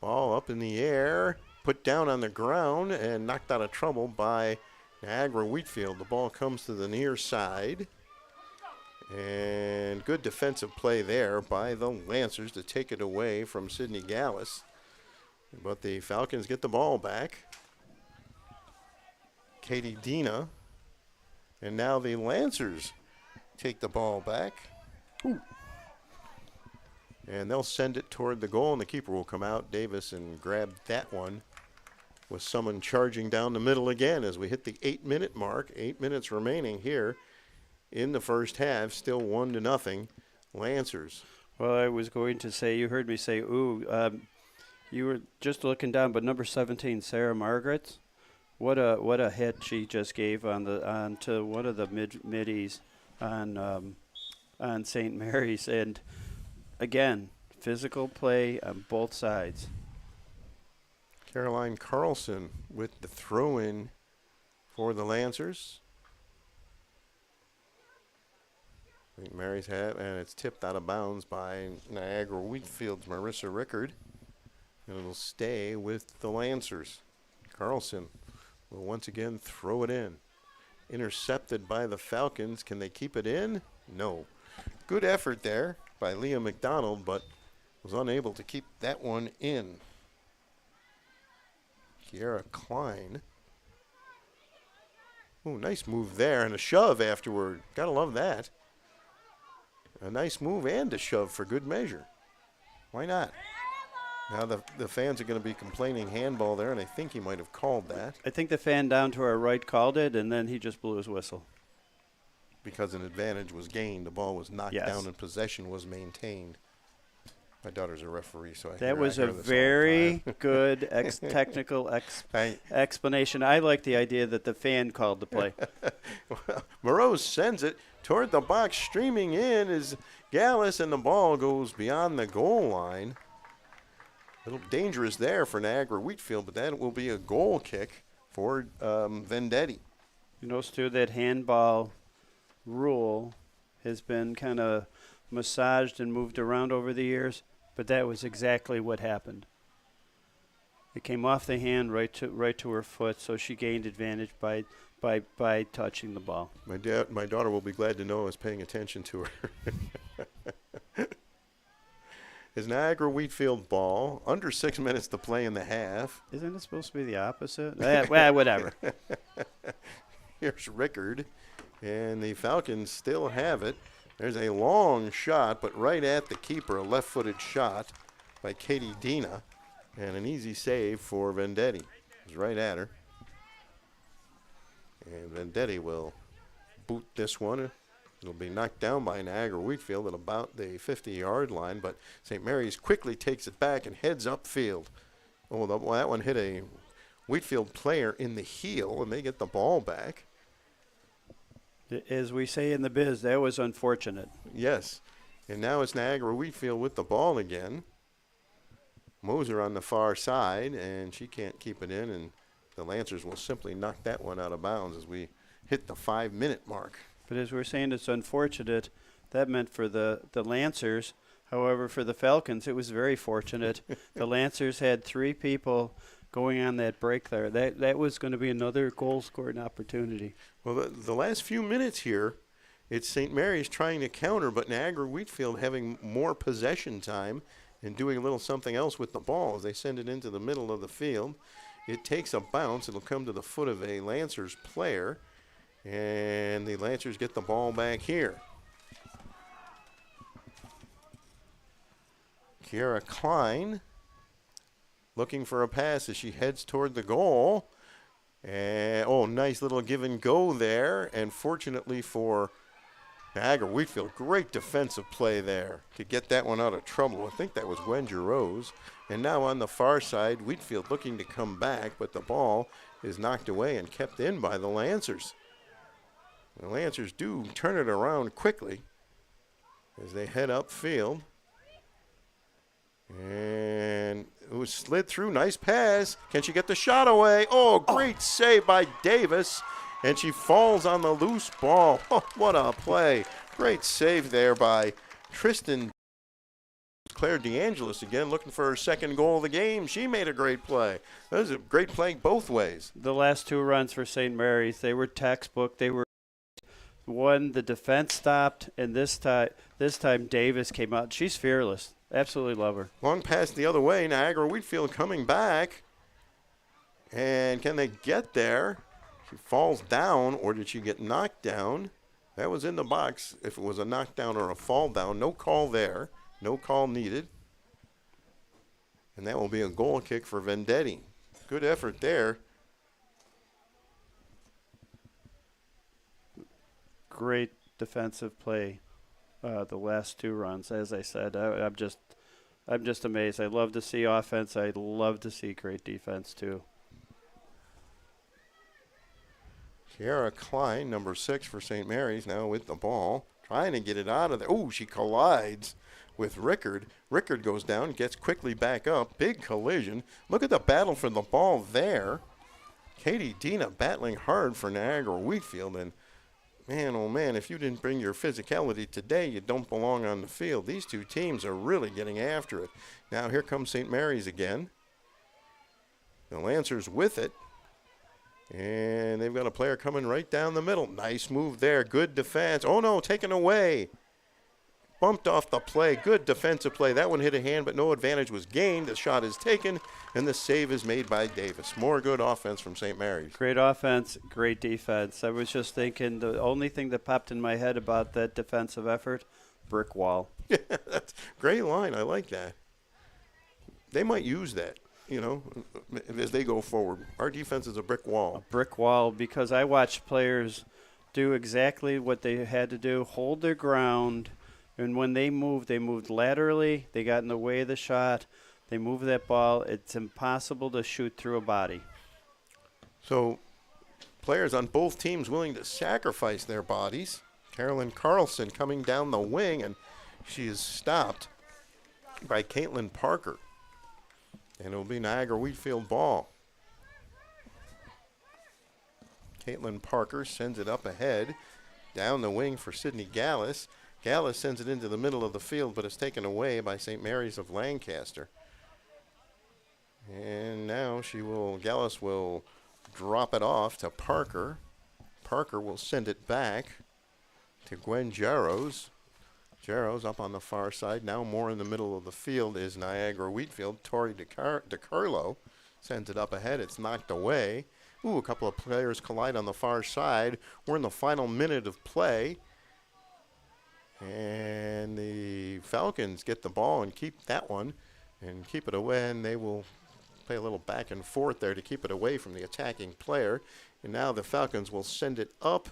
[SPEAKER 1] Ball up in the air, put down on the ground, and knocked out of trouble by Niagara Wheatfield. The ball comes to the near side. And good defensive play there by the Lancers to take it away from Sydney Gallus. But the Falcons get the ball back. Katie Dina. And now the Lancers take the ball back. Ooh. And they'll send it toward the goal, and the keeper will come out, Davis, and grab that one with someone charging down the middle again as we hit the 8-minute mark. 8 minutes remaining here in the first half, still 1-0, Lancers.
[SPEAKER 2] Well, I was going to say, you heard me say, you were just looking down, but number 17, Sarah Margaret, what a hit she just gave to one of the middies on St. Mary's, and again, physical play on both sides.
[SPEAKER 1] Caroline Carlson with the throw-in for the Lancers. St. Mary's have, and it's tipped out of bounds by Niagara Wheatfield's Marissa Rickard. And it'll stay with the Lancers. Carlson will once again throw it in. Intercepted by the Falcons. Can they keep it in? No. Good effort there by Leah McDonald, but was unable to keep that one in. Kiara Klein. Oh, nice move there, and a shove afterward. Gotta love that. A nice move and a shove for good measure. Why not? Now the fans are going to be complaining handball there, and I think he might have called that.
[SPEAKER 2] I think the fan down to our right called it, and then he just blew his whistle.
[SPEAKER 1] Because an advantage was gained. The ball was knocked down and possession was maintained. My daughter's a referee, so
[SPEAKER 2] that was a very good technical explanation. I like the idea that the fan called the play.
[SPEAKER 1] Well, Moreau sends it toward the box. Streaming in is Gallus, and the ball goes beyond the goal line. A little dangerous there for Niagara Wheatfield, but that will be a goal kick for Vendetti.
[SPEAKER 2] You notice, too, that handball rule has been kind of massaged and moved around over the years, but that was exactly what happened. It came off the hand right to her foot, so she gained advantage by touching the ball.
[SPEAKER 1] My daughter will be glad to know I was paying attention to her. Is Niagara Wheatfield ball. Under 6 minutes to play in the half.
[SPEAKER 2] Isn't it supposed to be the opposite? Well, whatever.
[SPEAKER 1] Here's Rickard, and the Falcons still have it. There's a long shot, but right at the keeper, a left-footed shot by Katie Dina, and an easy save for Vendetti. It's right at her. And Vendetti will boot this one. It'll be knocked down by Niagara Wheatfield at about the 50-yard line, but St. Mary's quickly takes it back and heads upfield. Oh, that one hit a Wheatfield player in the heel, and they get the ball back.
[SPEAKER 2] As we say in the biz, that was unfortunate.
[SPEAKER 1] Yes. And now it's Niagara Wheatfield with the ball again. Moser on the far side, and she can't keep it in, and the Lancers will simply knock that one out of bounds as we hit the 5-minute mark.
[SPEAKER 2] But as we're saying, it's unfortunate. That meant for the Lancers. However, for the Falcons, it was very fortunate. The Lancers had 3 people going on that break there. That was going to be another goal-scoring opportunity.
[SPEAKER 1] Well, the last few minutes here, it's St. Mary's trying to counter, but Niagara Wheatfield having more possession time and doing a little something else with the ball as they send it into the middle of the field. It takes a bounce. It'll come to the foot of a Lancers player, and the Lancers get the ball back here. Kiara Klein looking for a pass as she heads toward the goal. And, nice little give and go there. And fortunately for Niagara Wheatfield, great defensive play there to get that one out of trouble. I think that was Gwen Rose. And now on the far side, Wheatfield looking to come back, but the ball is knocked away and kept in by the Lancers. The Lancers do turn it around quickly as they head upfield. And it was slid through. Nice pass. Can she get the shot away? Oh, great save by Davis. And she falls on the loose ball. Oh, what a play. Great save there by Tristan. Claire DeAngelis again looking for her second goal of the game. She made a great play. That was a great play both ways.
[SPEAKER 2] The last 2 runs for St. Mary's, they were textbook. They were one, the defense stopped, and this time Davis came out. She's fearless. Absolutely love her.
[SPEAKER 1] Long pass the other way. Niagara Wheatfield coming back. And can they get there? She falls down, or did she get knocked down? That was in the box. If it was a knockdown or a fall down, no call there. No call needed. And that will be a goal kick for Vendetti. Good effort there.
[SPEAKER 2] Great defensive play. The last 2 runs, as I said, I'm just amazed. I love to see offense. I love to see great defense too.
[SPEAKER 1] Kiara Klein, number 6 for St. Mary's, now with the ball, trying to get it out of there. Oh, she collides with Rickard. Rickard goes down, gets quickly back up. Big collision. Look at the battle for the ball there. Katie Dina battling hard for Niagara Wheatfield, and man, oh man, if you didn't bring your physicality today, you don't belong on the field. These 2 teams are really getting after it. Now here comes St. Mary's again. The Lancers with it. And they've got a player coming right down the middle. Nice move there. Good defense. Oh no, taken away. Bumped off the play. Good defensive play. That one hit a hand, but no advantage was gained. The shot is taken, and the save is made by Davis. More good offense from St. Mary's.
[SPEAKER 2] Great offense, great defense. I was just thinking the only thing that popped in my head about that defensive effort, brick wall.
[SPEAKER 1] Yeah, that's a great line. I like that. They might use that, as they go forward. Our defense is a brick wall.
[SPEAKER 2] A brick wall, because I watched players do exactly what they had to do, hold their ground. And when they moved laterally. They got in the way of the shot. They moved that ball. It's impossible to shoot through a body.
[SPEAKER 1] So players on both teams willing to sacrifice their bodies. Carolyn Carlson coming down the wing, and she is stopped by Caitlin Parker. And it will be Niagara Wheatfield ball. Caitlin Parker sends it up ahead. Down the wing for Sydney Gallus. Gallus sends it into the middle of the field, but it's taken away by St. Mary's of Lancaster. And now Gallus will drop it off to Parker. Parker will send it back to Gwen Jarrows. Jarrows up on the far side. Now more in the middle of the field is Niagara Wheatfield. Tori DiCarlo sends it up ahead. It's knocked away. Ooh, a couple of players collide on the far side. We're in the final minute of play. And the Falcons get the ball and keep that one and keep it away. And they will play a little back and forth there to keep it away from the attacking player. And now the Falcons will send it up.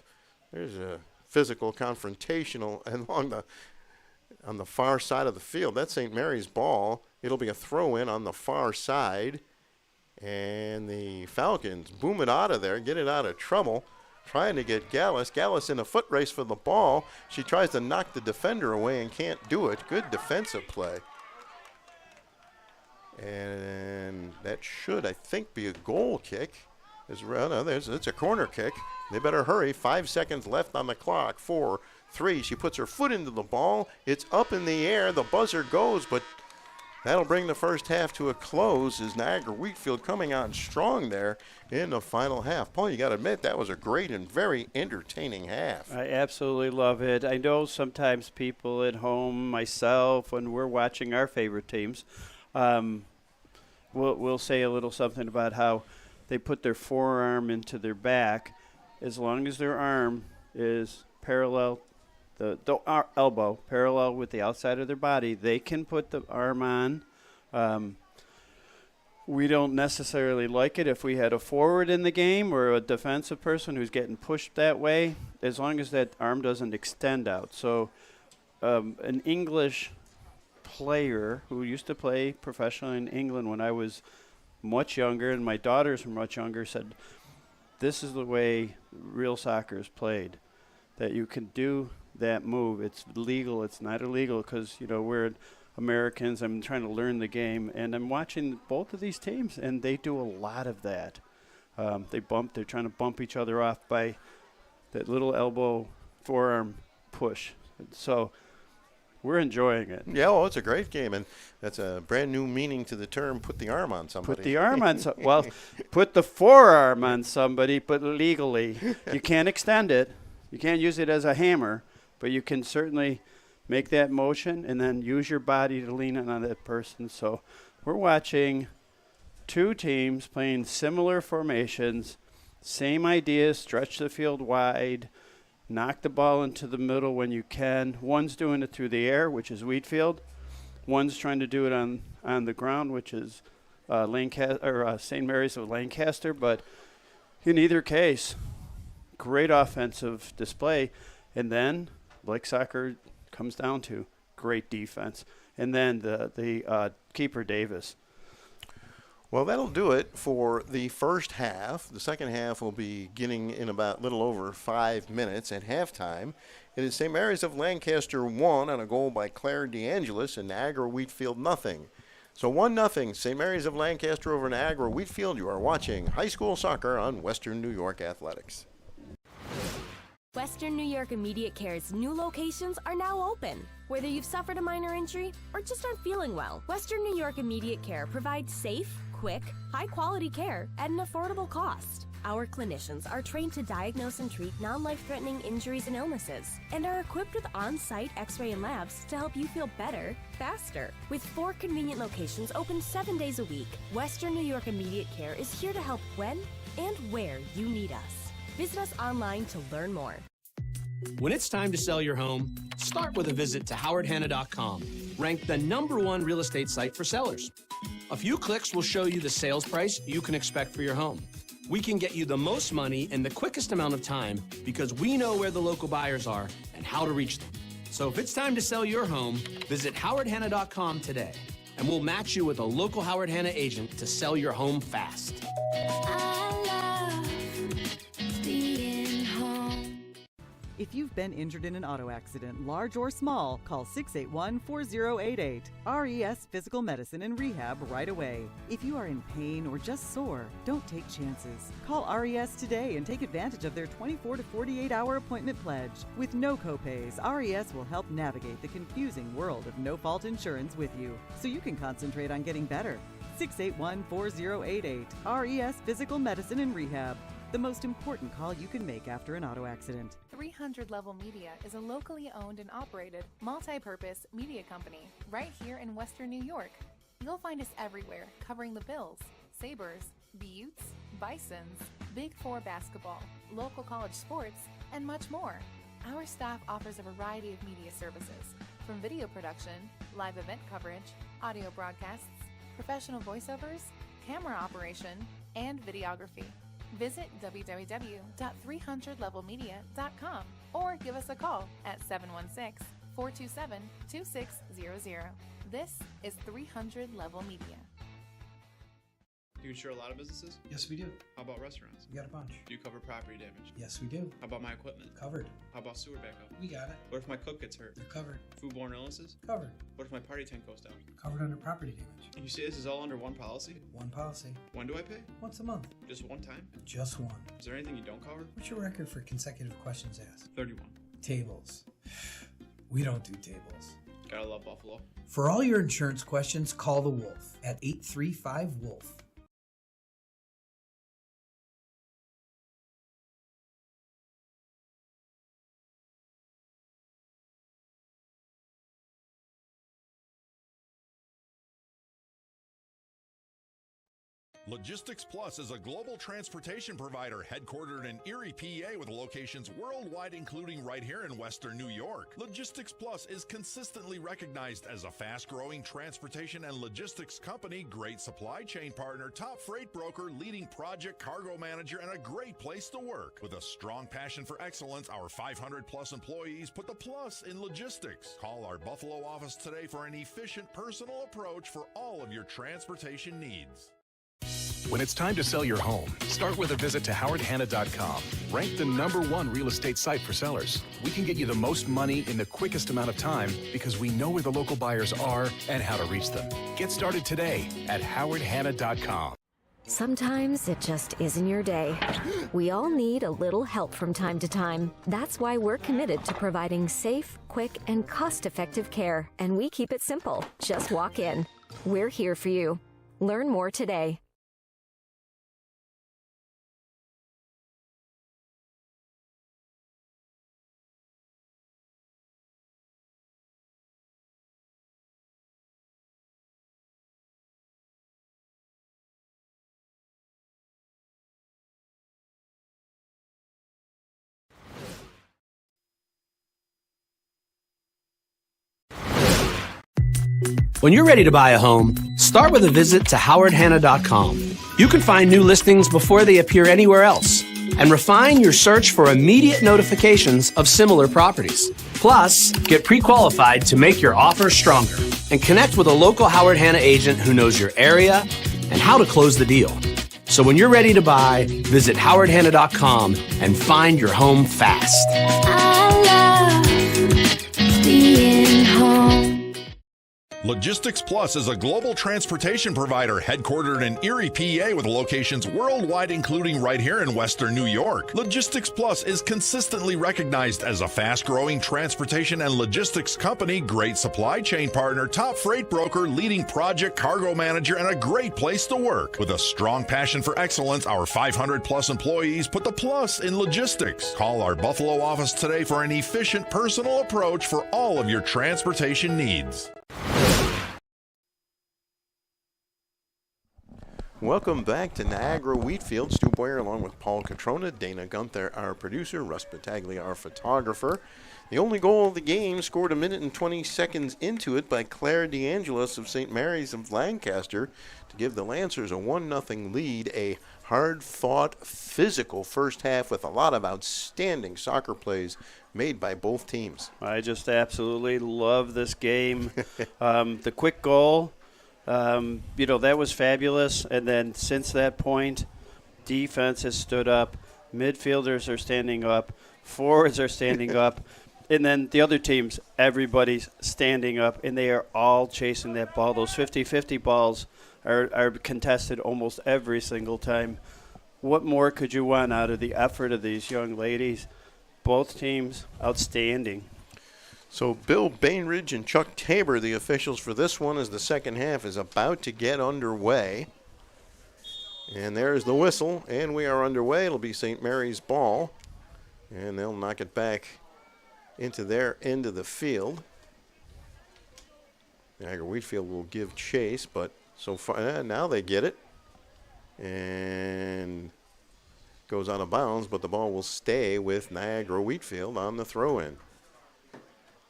[SPEAKER 1] There's a physical confrontational and on the far side of the field. That's St. Mary's ball. It'll be a throw-in on the far side. And the Falcons boom it out of there, get it out of trouble, trying to get Gallus. Gallus in a foot race for the ball. She tries to knock the defender away and can't do it. Good defensive play. And that should, I think, be a goal kick. It's a corner kick. They better hurry. 5 seconds left on the clock. 4, 3. She puts her foot into the ball. It's up in the air. The buzzer goes, but that'll bring the first half to a close as Niagara Wheatfield coming on strong there in the final half. Paul, you got to admit, that was a great and very entertaining half.
[SPEAKER 2] I absolutely love it. I know sometimes people at home, myself, when we're watching our favorite teams, we'll say a little something about how they put their forearm into their back. As long as their arm is parallel, the elbow parallel with the outside of their body, they can put the arm on. We don't necessarily like it if we had a forward in the game or a defensive person who's getting pushed that way, as long as that arm doesn't extend out. So an English player who used to play professionally in England when I was much younger and my daughters were much younger said, this is the way real soccer is played, that you can do that move. It's legal. It's not illegal because, we're Americans. I'm trying to learn the game, and I'm watching both of these teams, and they do a lot of that. They're trying to bump each other off by that little elbow forearm push. So we're enjoying it.
[SPEAKER 1] Yeah, it's a great game, and that's a brand new meaning to the term, put the arm on somebody.
[SPEAKER 2] Put the arm on well, put the forearm on somebody, but legally. You can't extend it. You can't use it as a hammer, but you can certainly make that motion and then use your body to lean in on that person. So we're watching two teams playing similar formations, same idea, stretch the field wide, knock the ball into the middle when you can. One's doing it through the air, which is Wheatfield. One's trying to do it on the ground, which is St. Mary's of Lancaster. But in either case, great offensive display. And then, like soccer comes down to, great defense. And then the keeper, Davis.
[SPEAKER 1] Well, that'll do it for the first half. The second half will be beginning in about a little over 5 minutes at halftime. It is St. Mary's of Lancaster 1 on a goal by Claire DeAngelis and Niagara Wheatfield 0. So 1-0 St. Mary's of Lancaster over Niagara Wheatfield. You are watching high school soccer on Western New York Athletics.
[SPEAKER 4] Western New York Immediate Care's new locations are now open. Whether you've suffered a minor injury or just aren't feeling well, Western New York Immediate Care provides safe, quick, high-quality care at an affordable cost. Our clinicians are trained to diagnose and treat non-life-threatening injuries and illnesses and are equipped with on-site x-ray and labs to help you feel better, faster. With 4 convenient locations open 7 days a week, Western New York Immediate Care is here to help when and where you need us. Visit us online to learn more.
[SPEAKER 5] When it's time to sell your home, start with a visit to howardhanna.com, ranked the #1 real estate site for sellers. A few clicks will show you the sales price you can expect for your home. We can get you the most money in the quickest amount of time because we know where the local buyers are and how to reach them. So if it's time to sell your home, visit howardhanna.com today, and we'll match you with a local Howard Hanna agent to sell your home fast.
[SPEAKER 6] If you've been injured in an auto accident, large or small, call 681-4088. RES Physical Medicine and Rehab right away. If you are in pain or just sore, don't take chances. Call RES today and take advantage of their 24 to 48-hour appointment pledge. With no copays, RES will help navigate the confusing world of no-fault insurance with you, so you can concentrate on getting better. 681-4088. RES Physical Medicine and Rehab. The most important call you can make after an auto accident.
[SPEAKER 7] 300 Level Media is a locally owned and operated, multi-purpose media company right here in Western New York. You'll find us everywhere, covering the Bills, Sabres, Buttes, Bisons, Big Four basketball, local college sports, and much more. Our staff offers a variety of media services, from video production, live event coverage, audio broadcasts, professional voiceovers, camera operation, and videography. Visit www.300levelmedia.com or give us a call at 716-427-2600. This is 300 Level Media.
[SPEAKER 8] Do you insure a lot of businesses?
[SPEAKER 9] Yes, we do.
[SPEAKER 8] How about restaurants?
[SPEAKER 9] We got a bunch.
[SPEAKER 8] Do you cover property damage?
[SPEAKER 9] Yes, we do.
[SPEAKER 8] How about my equipment?
[SPEAKER 9] Covered.
[SPEAKER 8] How about sewer backup?
[SPEAKER 9] We got it.
[SPEAKER 8] What if my cook gets hurt?
[SPEAKER 9] They're covered.
[SPEAKER 8] Foodborne illnesses?
[SPEAKER 9] Covered.
[SPEAKER 8] What if my party tent goes down?
[SPEAKER 9] Covered under property damage.
[SPEAKER 8] And you say this is all under one policy?
[SPEAKER 9] One policy.
[SPEAKER 8] When do I pay?
[SPEAKER 9] Once a month.
[SPEAKER 8] Just one time?
[SPEAKER 9] Just one.
[SPEAKER 8] Is there anything you don't cover?
[SPEAKER 9] What's your record for consecutive questions asked?
[SPEAKER 8] 31.
[SPEAKER 9] Tables. We don't do tables.
[SPEAKER 8] Gotta love Buffalo.
[SPEAKER 9] For all your insurance questions, call the Wolf at 835-WOLF.
[SPEAKER 10] Logistics Plus is a global transportation provider headquartered in Erie, PA, with locations worldwide, including right here in Western New York. Logistics Plus is consistently recognized as a fast-growing transportation and logistics company, great supply chain partner, top freight broker, leading project cargo manager, and a great place to work. With a strong passion for excellence, our 500-plus employees put the plus in logistics. Call our Buffalo office today for an efficient, personal approach for all of your transportation needs.
[SPEAKER 11] When it's time to sell your home, start with a visit to howardhanna.com. Ranked the #1 real estate site for sellers. We can get you the most money in the quickest amount of time because we know where the local buyers are and how to reach them. Get started today at howardhanna.com.
[SPEAKER 12] Sometimes it just isn't your day. We all need a little help from time to time. That's why we're committed to providing safe, quick, and cost-effective care. And we keep it simple. Just walk in. We're here for you. Learn more today.
[SPEAKER 5] When you're ready to buy a home, start with a visit to howardhanna.com. You can find new listings before they appear anywhere else and refine your search for immediate notifications of similar properties. Plus, get pre-qualified to make your offer stronger and connect with a local Howard Hanna agent who knows your area and how to close the deal. So when you're ready to buy, visit howardhanna.com and find your home fast.
[SPEAKER 13] I love being home.
[SPEAKER 10] Logistics Plus is a global transportation provider headquartered in Erie, PA, with locations worldwide, including right here in Western New York. Logistics Plus is consistently recognized as a fast-growing transportation and logistics company, great supply chain partner, top freight broker, leading project cargo manager, and a great place to work. With a strong passion for excellence, our 500-plus employees put the plus in logistics. Call our Buffalo office today for an efficient, personal approach for all of your transportation needs.
[SPEAKER 1] Welcome back to Niagara Wheatfield. Stu Boyer along with Paul Catrona, Dana Gunther, our producer, Russ Battaglia, our photographer. The only goal of the game, scored a minute and 20 seconds into it by Claire DeAngelis of St. Mary's of Lancaster to give the Lancers a 1-0 lead. A hard-fought, physical first half with a lot of outstanding soccer plays made by both teams.
[SPEAKER 2] I just absolutely love this game. The quick goal. That was fabulous. And then since that point, defense has stood up. Midfielders are standing up. Forwards are standing up. And then the other teams, everybody's standing up, and they are all chasing that ball. Those 50-50 balls are contested almost every single time. What more could you want out of the effort of these young ladies? Both teams, outstanding.
[SPEAKER 1] So Bill Bainridge and Chuck Tabor, the officials for this one, as the second half is about to get underway. And there's the whistle, and we are underway. It'll be St. Mary's ball, and they'll knock it back into their end of the field. Niagara Wheatfield will give chase, but so far now they get it, and goes out of bounds, but the ball will stay with Niagara Wheatfield on the throw-in.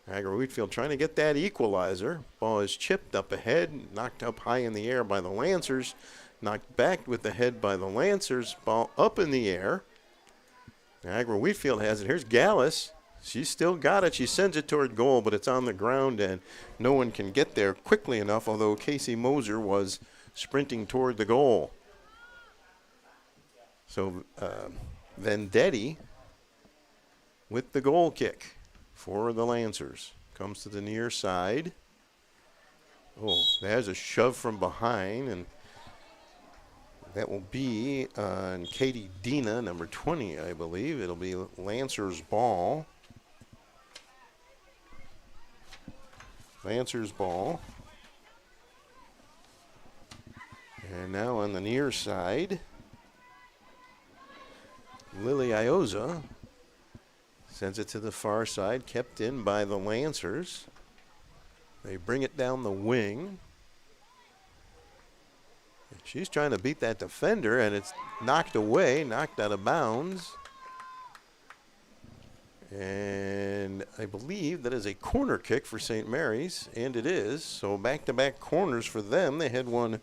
[SPEAKER 1] Niagara Wheatfield trying to get that equalizer. Ball is chipped up ahead, knocked up high in the air by the Lancers, knocked back with the head by the Lancers. Ball up in the air. Niagara Wheatfield has it. Here's Gallus. She's still got it. She sends it toward goal, but it's on the ground, and no one can get there quickly enough, although Casey Moser was sprinting toward the goal. So Vendetti with the goal kick for the Lancers. Comes to the near side. Oh, there's a shove from behind, and that will be on Katie Dina, number 20, I believe. It'll be Lancers ball. Lancers ball. And now on the near side, Lily Ioza sends it to the far side, kept in by the Lancers. They bring it down the wing. She's trying to beat that defender, and it's knocked away, knocked out of bounds. And I believe that is a corner kick for St. Mary's, and it is. So back-to-back corners for them. They had one.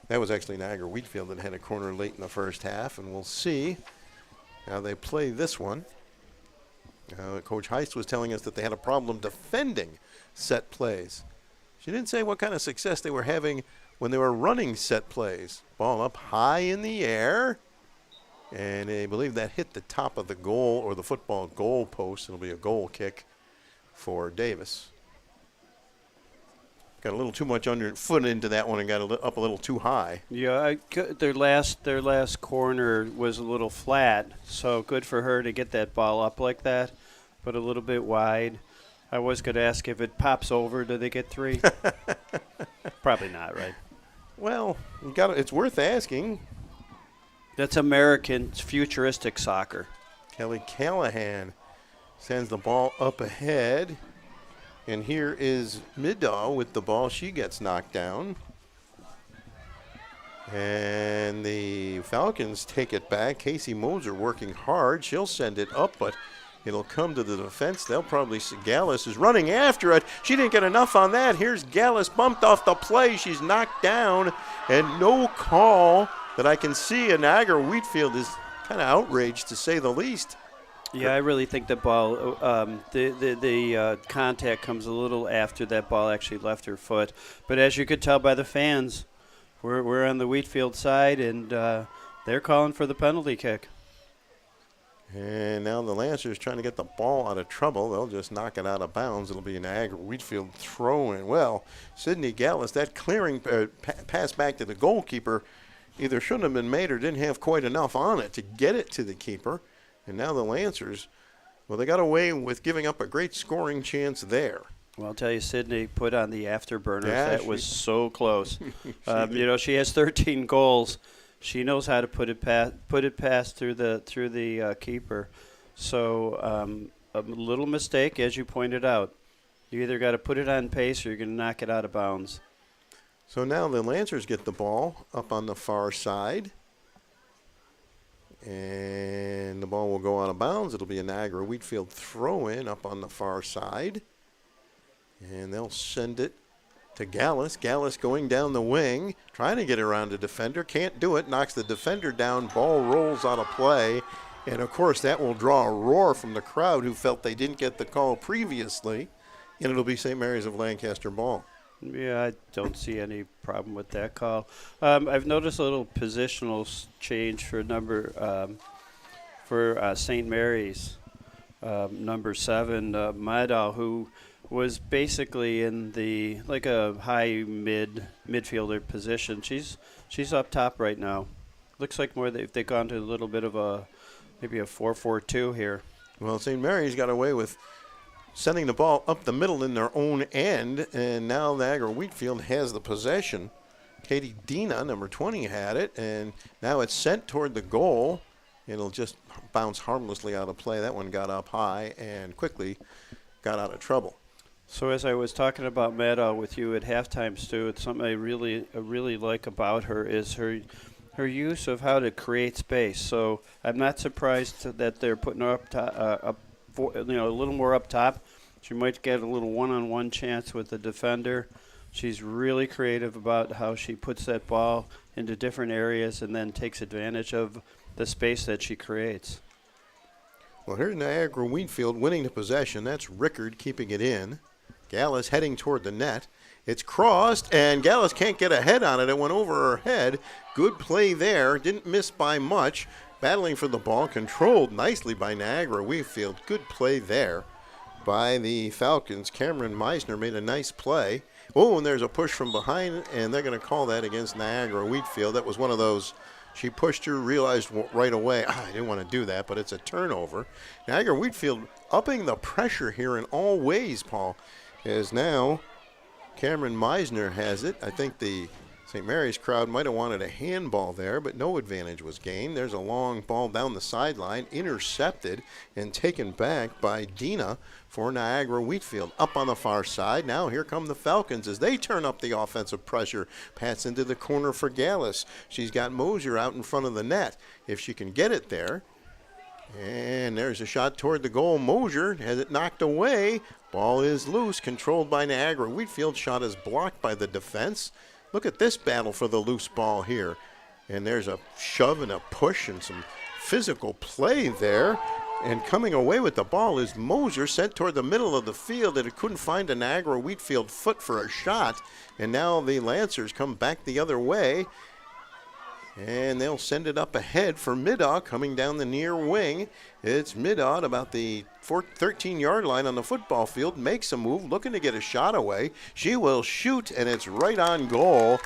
[SPEAKER 1] That was actually Niagara Wheatfield that had a corner late in the first half, and we'll see how they play this one. Coach Heist was telling us that they had a problem defending set plays. She didn't say what kind of success they were having when they were running set plays. Ball up high in the air, and I believe that hit the top of the goal or the football goal post. It'll be a goal kick for Davis. Got a little too much foot into that one and got up a little too high.
[SPEAKER 2] Yeah, their last corner was a little flat, so good for her to get that ball up like that, but a little bit wide. I was going to ask if it pops over, do they get 3? Probably not, right?
[SPEAKER 1] Well, it's worth asking.
[SPEAKER 2] That's American futuristic soccer.
[SPEAKER 1] Kelly Callahan sends the ball up ahead. And here is Middahl with the ball. She gets knocked down. And the Falcons take it back. Casey Moser working hard. She'll send it up, but it'll come to the defense. They'll probably see Gallus is running after it. She didn't get enough on that. Here's Gallus bumped off the play. She's knocked down, and no call that I can see. And Niagara Wheatfield is kind of outraged, to say the least.
[SPEAKER 2] Yeah, I really think the ball, the contact comes a little after that ball actually left her foot. But as you could tell by the fans, we're on the Wheatfield side, and they're calling for the penalty kick.
[SPEAKER 1] And now the Lancers trying to get the ball out of trouble. They'll just knock it out of bounds. It'll be a Niagara Wheatfield throw-in. Well, Sydney Gallus, that clearing pass back to the goalkeeper either shouldn't have been made or didn't have quite enough on it to get it to the keeper. And now the Lancers, well, they got away with giving up a great scoring chance there.
[SPEAKER 2] Well, I'll tell you, Sydney put on the afterburners.
[SPEAKER 1] Yeah,
[SPEAKER 2] that was so close. She has 13 goals. She knows how to put it past through the keeper. So a little mistake, as you pointed out. You either got to put it on pace or you're going to knock it out of bounds.
[SPEAKER 1] So now the Lancers get the ball up on the far side. And the ball will go out of bounds. It'll be a Niagara Wheatfield throw-in up on the far side. And they'll send it to Gallus. Gallus going down the wing, trying to get around a defender. Can't do it. Knocks the defender down. Ball rolls out of play. And, of course, that will draw a roar from the crowd who felt they didn't get the call previously. And it'll be St. Mary's of Lancaster ball.
[SPEAKER 2] Yeah, I don't see any problem with that call. I've noticed a little positional change for St. Mary's, number 7, Middahl, who was basically in like a high midfielder position. She's up top right now. Looks like they've gone to a little bit of maybe a 4-4-2 here.
[SPEAKER 1] Well, St. Mary's got away with sending the ball up the middle in their own end, and now Niagara Wheatfield has the possession. Katie Dina, number 20, had it, and now it's sent toward the goal. It'll just bounce harmlessly out of play. That one got up high and quickly got out of trouble.
[SPEAKER 2] So as I was talking about Maddow with you at halftime, Stu, it's something I really like about her is her use of how to create space. So I'm not surprised that they're putting her up a little more up top. She might get a little one-on-one chance with the defender. She's really creative about how she puts that ball into different areas and then takes advantage of the space that she creates.
[SPEAKER 1] Well, here's Niagara Wheatfield winning the possession. That's Rickard keeping it in. Gallus heading toward the net. It's crossed, and Gallus can't get a head on it. It went over her head. Good play there. Didn't miss by much. Battling for the ball, controlled nicely by Niagara Wheatfield. Good play there by the Falcons. Cameron Meisner made a nice play. Oh, and there's a push from behind, and they're going to call that against Niagara Wheatfield. That was one of those, she pushed her, realized right away, I didn't want to do that, but it's a turnover. Niagara Wheatfield upping the pressure here in all ways, Paul, as now Cameron Meisner has it. I think the St. Mary's crowd might have wanted a handball there, but no advantage was gained. There's a long ball down the sideline, intercepted and taken back by Dina for Niagara Wheatfield. Up on the far side, now here come the Falcons as they turn up the offensive pressure. Pass into the corner for Gallus. She's got Mosier out in front of the net. If she can get it there. And there's a shot toward the goal. Mosier has it knocked away. Ball is loose, controlled by Niagara Wheatfield. Shot is blocked by the defense. Look at this battle for the loose ball here. And there's a shove and a push and some physical play there. And coming away with the ball is Mosier, sent toward the middle of the field, and it couldn't find a Niagara Wheatfield foot for a shot. And now the Lancers come back the other way. And they'll send it up ahead for Middaugh coming down the near wing. It's Middaugh about the 13-yard line on the football field. Makes a move, looking to get a shot away. She will shoot, and it's right on goal.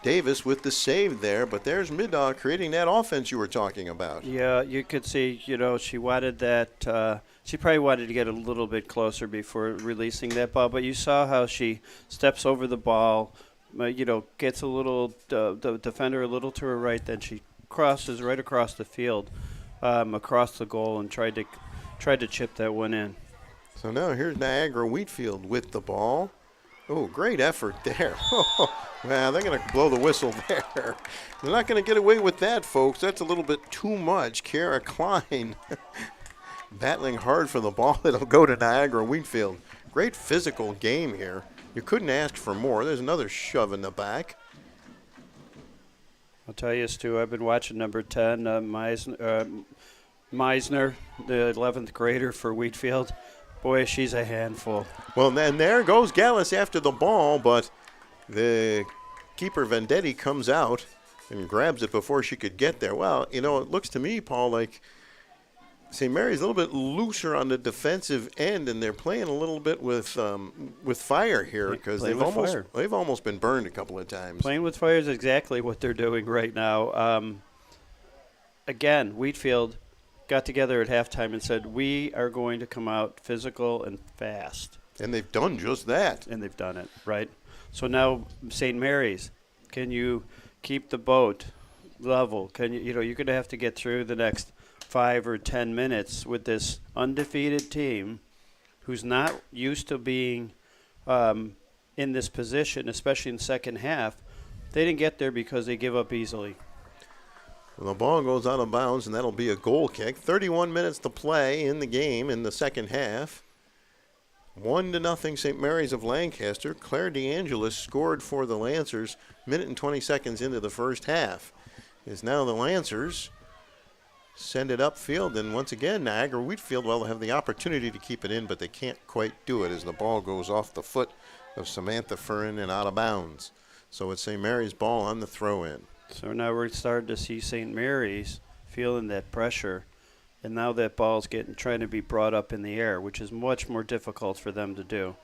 [SPEAKER 1] Davis with the save there, but there's Middaugh creating that offense you were talking about.
[SPEAKER 2] Yeah, you could see, she wanted that. She probably wanted to get a little bit closer before releasing that ball, but you saw how she steps over the ball, gets a little, the defender a little to her right, then she crosses right across the field, across the goal, and tried to chip that one in.
[SPEAKER 1] So now here's Niagara Wheatfield with the ball. Oh, great effort there. Well, they're going to blow the whistle there. They're not going to get away with that, folks. That's a little bit too much. Kara Klein battling hard for the ball. It'll go to Niagara Wheatfield. Great physical game here. You couldn't ask for more. There's another shove in the back.
[SPEAKER 2] I'll tell you, Stu, I've been watching number 10, Meisner, the 11th grader for Wheatfield. Boy, she's a handful.
[SPEAKER 1] Well, then there goes Gallus after the ball, but the keeper Vendetti comes out and grabs it before she could get there. Well, it looks to me, Paul, like St. Mary's a little bit looser on the defensive end, and they're playing a little bit with fire here because they've almost been burned a couple of times.
[SPEAKER 2] Playing with fire is exactly what they're doing right now. Again, Wheatfield got together at halftime and said, we are going to come out physical and fast.
[SPEAKER 1] And they've done just that.
[SPEAKER 2] And they've done it, right? So now St. Mary's, can you keep the boat level? Can you're going to have to get through the next 5 or 10 minutes with this undefeated team who's not used to being in this position, especially in the second half. They didn't get there because they give up easily.
[SPEAKER 1] Well, the ball goes out of bounds, and that'll be a goal kick. 31 minutes to play in the game in the second half. 1-0 St. Mary's of Lancaster. Claire DeAngelis scored for the Lancers minute and 20 seconds into the first half. Is now the Lancers send it upfield, and once again, Niagara Wheatfield, they'll have the opportunity to keep it in, but they can't quite do it as the ball goes off the foot of Samantha Furran and out of bounds. So it's St. Mary's ball on the throw-in.
[SPEAKER 2] So now we're starting to see St. Mary's feeling that pressure, and now that ball's trying to be brought up in the air, which is much more difficult for them to do.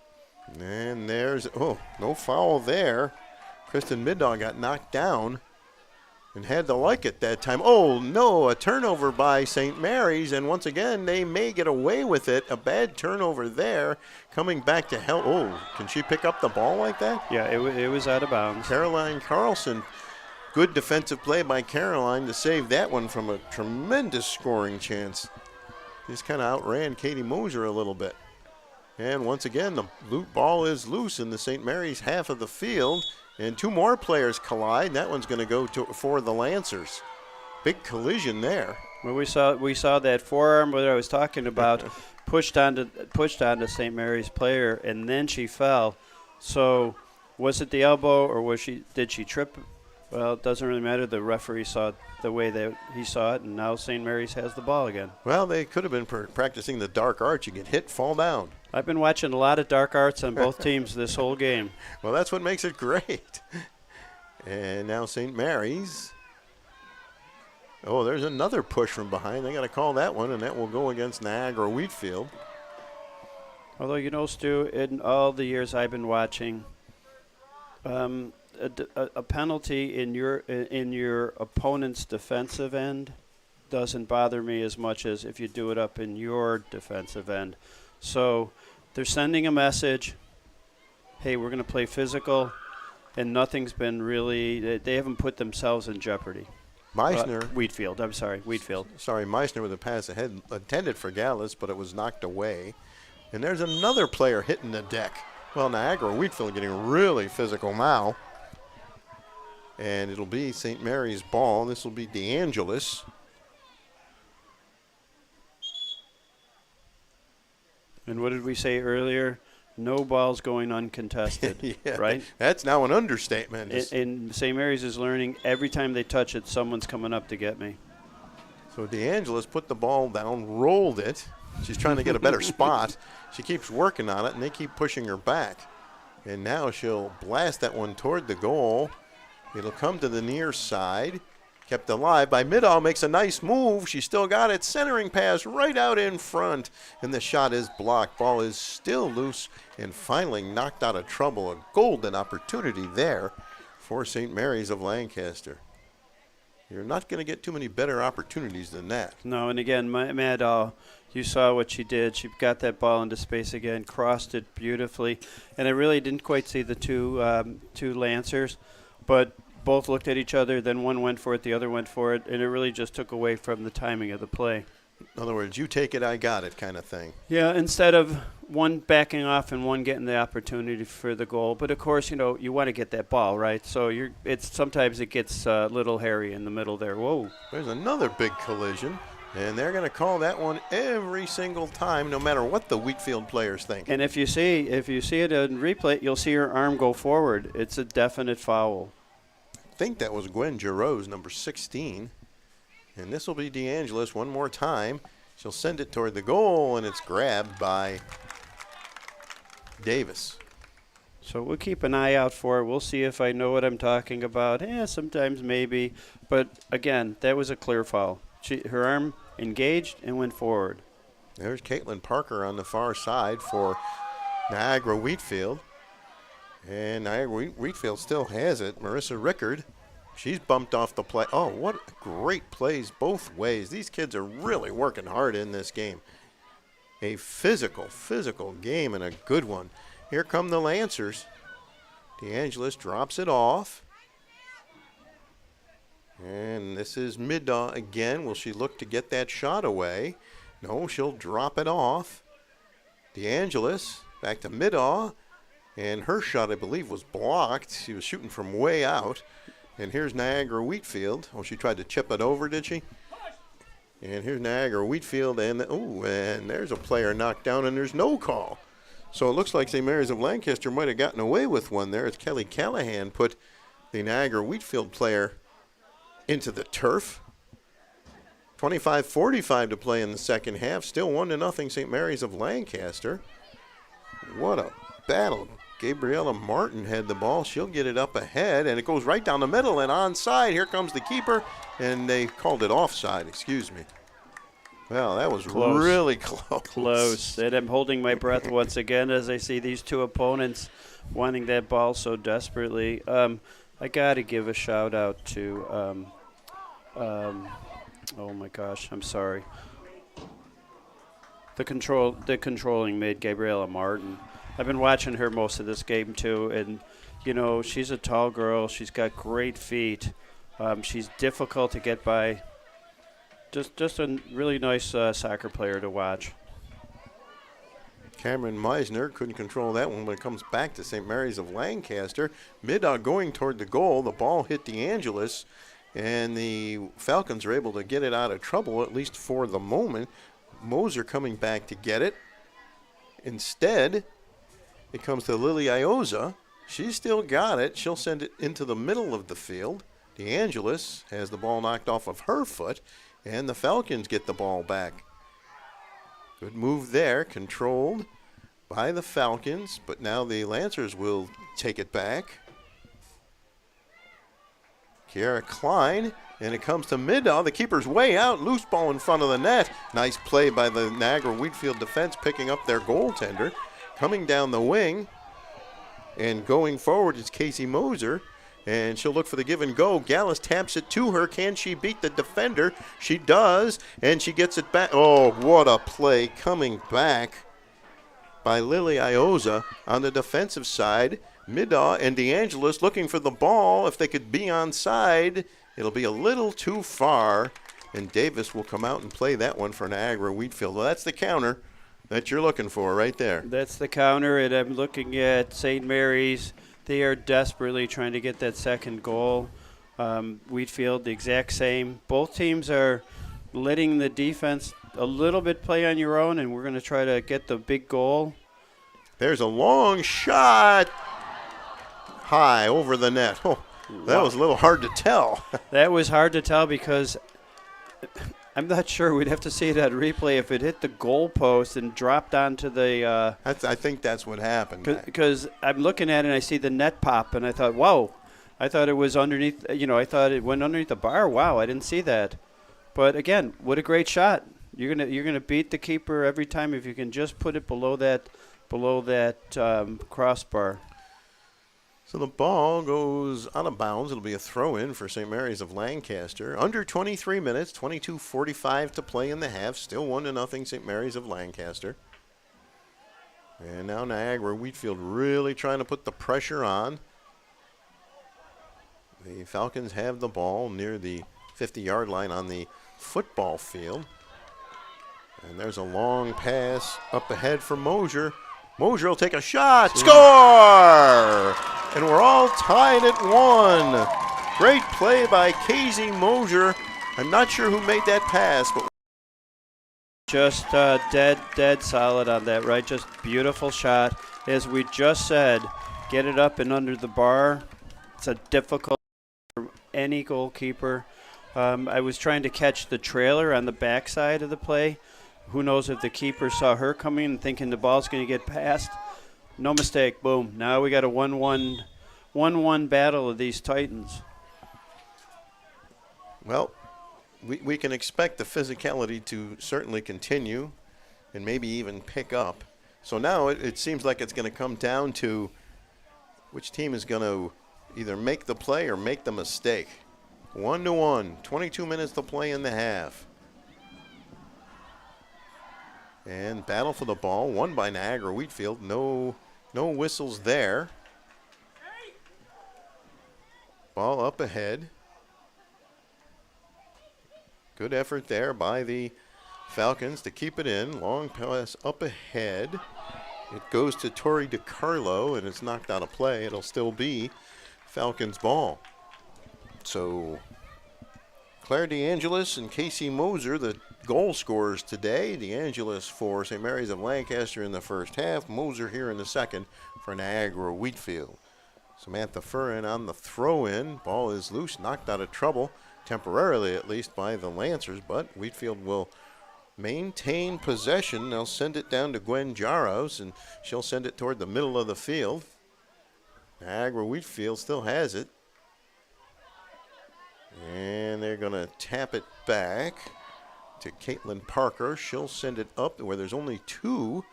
[SPEAKER 1] And there's, no foul there. Kristen Middaugh got knocked down. and had to like it that time. Oh, no, a turnover by St. Mary's, and once again, they may get away with it. A bad turnover there, coming back to help. Oh, can she pick up the ball like that?
[SPEAKER 2] Yeah, it was out of bounds.
[SPEAKER 1] Caroline Carlson, good defensive play by Caroline to save that one from a tremendous scoring chance. Just kind of outran Katie Moser a little bit. And once again, the ball is loose in the St. Mary's half of the field. And two more players collide. That one's going to go for the Lancers. Big collision there.
[SPEAKER 2] Well, we saw that forearm that I was talking about pushed onto St. Mary's player, and then she fell. So was it the elbow, or did she trip? Well, it doesn't really matter. The referee saw it the way that he saw it, and now St. Mary's has the ball again.
[SPEAKER 1] Well, they could have been practicing the dark arts. You get hit, fall down.
[SPEAKER 2] I've been watching a lot of dark arts on both teams this whole game.
[SPEAKER 1] Well, that's what makes it great. And now St. Mary's. Oh, there's another push from behind. They got to call that one, and that will go against Niagara Wheatfield.
[SPEAKER 2] Although, you know, Stu, in all the years I've been watching, a penalty in your opponent's defensive end doesn't bother me as much as if you do it up in your defensive end. So they're sending a message, hey, we're going to play physical, and nothing's been really, they haven't put themselves in jeopardy. Wheatfield.
[SPEAKER 1] Sorry, Meissner with a pass ahead, intended for Gallus, but it was knocked away. And there's another player hitting the deck. Well, Niagara Wheatfield getting really physical now. And it'll be St. Mary's ball. This will be DeAngelis.
[SPEAKER 2] And what did we say earlier? No balls going uncontested,
[SPEAKER 1] yeah,
[SPEAKER 2] right?
[SPEAKER 1] That's now an understatement.
[SPEAKER 2] And St. Mary's is learning every time they touch it, someone's coming up to get me.
[SPEAKER 1] So DeAngelis put the ball down, rolled it. She's trying to get a better spot. She keeps working on it, and they keep pushing her back. And now she'll blast that one toward the goal. It'll come to the near side. Kept alive by Middahl, makes a nice move. She still got it. Centering pass right out in front. And the shot is blocked. Ball is still loose and finally knocked out of trouble. A golden opportunity there for St. Mary's of Lancaster. You're not going to get too many better opportunities than that.
[SPEAKER 2] No, and again, Middahl, you saw what she did. She got that ball into space again, crossed it beautifully. And I really didn't quite see the two Lancers, but both looked at each other, then one went for it, the other went for it, and it really just took away from the timing of the play.
[SPEAKER 1] In other words, you take it, I got it kind of thing.
[SPEAKER 2] Yeah, instead of one backing off and one getting the opportunity for the goal. But, of course, you know, you want to get that ball, right? So sometimes it gets a little hairy in the middle there. Whoa.
[SPEAKER 1] There's another big collision, and they're going to call that one every single time, no matter what the Wheatfield players think.
[SPEAKER 2] And if you see it in replay, you'll see her arm go forward. It's a definite foul.
[SPEAKER 1] I think that was Gwen Giroux, number 16. And this will be DeAngelis one more time. She'll send it toward the goal, and it's grabbed by Davis.
[SPEAKER 2] So we'll keep an eye out for it. We'll see if I know what I'm talking about. Sometimes maybe. But, again, that was a clear foul. Her arm engaged and went forward.
[SPEAKER 1] There's Caitlin Parker on the far side for Niagara Wheatfield. And Niagara Wheatfield still has it. Marissa Rickard, she's bumped off the play. Oh, what great plays both ways. These kids are really working hard in this game. A physical game and a good one. Here come the Lancers. DeAngelis drops it off. And this is Middahl again. Will she look to get that shot away? No, she'll drop it off. DeAngelis back to Middahl. And her shot, I believe, was blocked. She was shooting from way out. And here's Niagara Wheatfield. Oh, she tried to chip it over, did she? And here's Niagara Wheatfield. And there's a player knocked down, and there's no call. So it looks like St. Mary's of Lancaster might have gotten away with one there as Kelly Callahan put the Niagara Wheatfield player into the turf. 25-45 to play in the second half. Still 1-0 St. Mary's of Lancaster. What a battle. Gabriella Martin had the ball. She'll get it up ahead, and it goes right down the middle and onside. Here comes the keeper, and they called it offside. Excuse me. Well, that was
[SPEAKER 2] close.
[SPEAKER 1] Really close.
[SPEAKER 2] Close. And I'm holding my breath once again as I see these two opponents wanting that ball so desperately. I got to give a shout-out to oh my gosh, I'm sorry. The controlling mid, Gabriella Martin. I've been watching her most of this game too, and you know she's a tall girl. She's got great feet. She's difficult to get by. Just a really nice soccer player to watch.
[SPEAKER 1] Cameron Meisner couldn't control that one when it comes back to St. Mary's of Lancaster. Middaugh going toward the goal. The ball hit DeAngelis, and the Falcons are able to get it out of trouble, at least for the moment. Moser coming back to get it. Instead, it comes to Lily Ioza. She's still got it. She'll send it into the middle of the field. DeAngelis has the ball knocked off of her foot, and the Falcons get the ball back. Good move there, controlled by the Falcons, but now the Lancers will take it back. Kiara Klein, and it comes to Middaugh. The keeper's way out, loose ball in front of the net. Nice play by the Niagara Wheatfield defense, picking up their goaltender. Coming down the wing and going forward is Casey Moser. And she'll look for the give and go. Gallus taps it to her. Can she beat the defender? She does, and she gets it back. Oh, what a play coming back by Lily Ioza on the defensive side. Middaugh and DeAngelis looking for the ball. If they could be onside, it'll be a little too far, and Davis will come out and play that one for Niagara Wheatfield. Well, that's the counter that you're looking for right there.
[SPEAKER 2] That's the counter, and I'm looking at St. Mary's. They are desperately trying to get that second goal. Wheatfield, the exact same. Both teams are letting the defense a little bit play on your own, and we're going to try to get the big goal.
[SPEAKER 1] There's a long shot high over the net. Oh, that was a little hard to tell.
[SPEAKER 2] That was hard to tell because I'm not sure. We'd have to see it on replay if it hit the goal post and dropped onto the
[SPEAKER 1] I think that's what happened.
[SPEAKER 2] Because I'm looking at it and I see the net pop, and I thought, whoa. I thought it was underneath, I thought it went underneath the bar. Wow, I didn't see that. But again, what a great shot. You're gonna beat the keeper every time if you can just put it below that crossbar.
[SPEAKER 1] So the ball goes out of bounds. It'll be a throw-in for St. Mary's of Lancaster. Under 23 minutes, 22:45 to play in the half. Still 1-0 St. Mary's of Lancaster. And now Niagara Wheatfield really trying to put the pressure on. The Falcons have the ball near the 50-yard line on the football field. And there's a long pass up ahead for Mosier. Mosier will take a shot. Score! And we're all tied at 1. Great play by Casey Mosier. I'm not sure who made that pass, but
[SPEAKER 2] just dead solid on that, right? Just beautiful shot. As we just said, get it up and under the bar. It's a difficult for any goalkeeper. I was trying to catch the trailer on the backside of the play. Who knows if the keeper saw her coming and thinking the ball's going to get past. No mistake. Boom. Now we got a 1-1 battle of these Titans.
[SPEAKER 1] Well, we can expect the physicality to certainly continue and maybe even pick up. So now it seems like it's going to come down to which team is going to either make the play or make the mistake. 1-1, 22 minutes to play in the half. And battle for the ball, won by Niagara Wheatfield. No whistles there. Ball up ahead. Good effort there by the Falcons to keep it in. Long pass up ahead. It goes to Tori DiCarlo, and it's knocked out of play. It'll still be Falcons ball. So Claire DeAngelis and Casey Moser, the goal scorers today. DeAngelis for St. Mary's of Lancaster in the first half. Moser here in the second for Niagara Wheatfield. Samantha Furin on the throw-in. Ball is loose, knocked out of trouble, temporarily at least, by the Lancers, but Wheatfield will maintain possession. They'll send it down to Gwen Jaros, and she'll send it toward the middle of the field. Niagara Wheatfield still has it. And they're going to tap it back to Caitlin Parker. She'll send it up where there's only two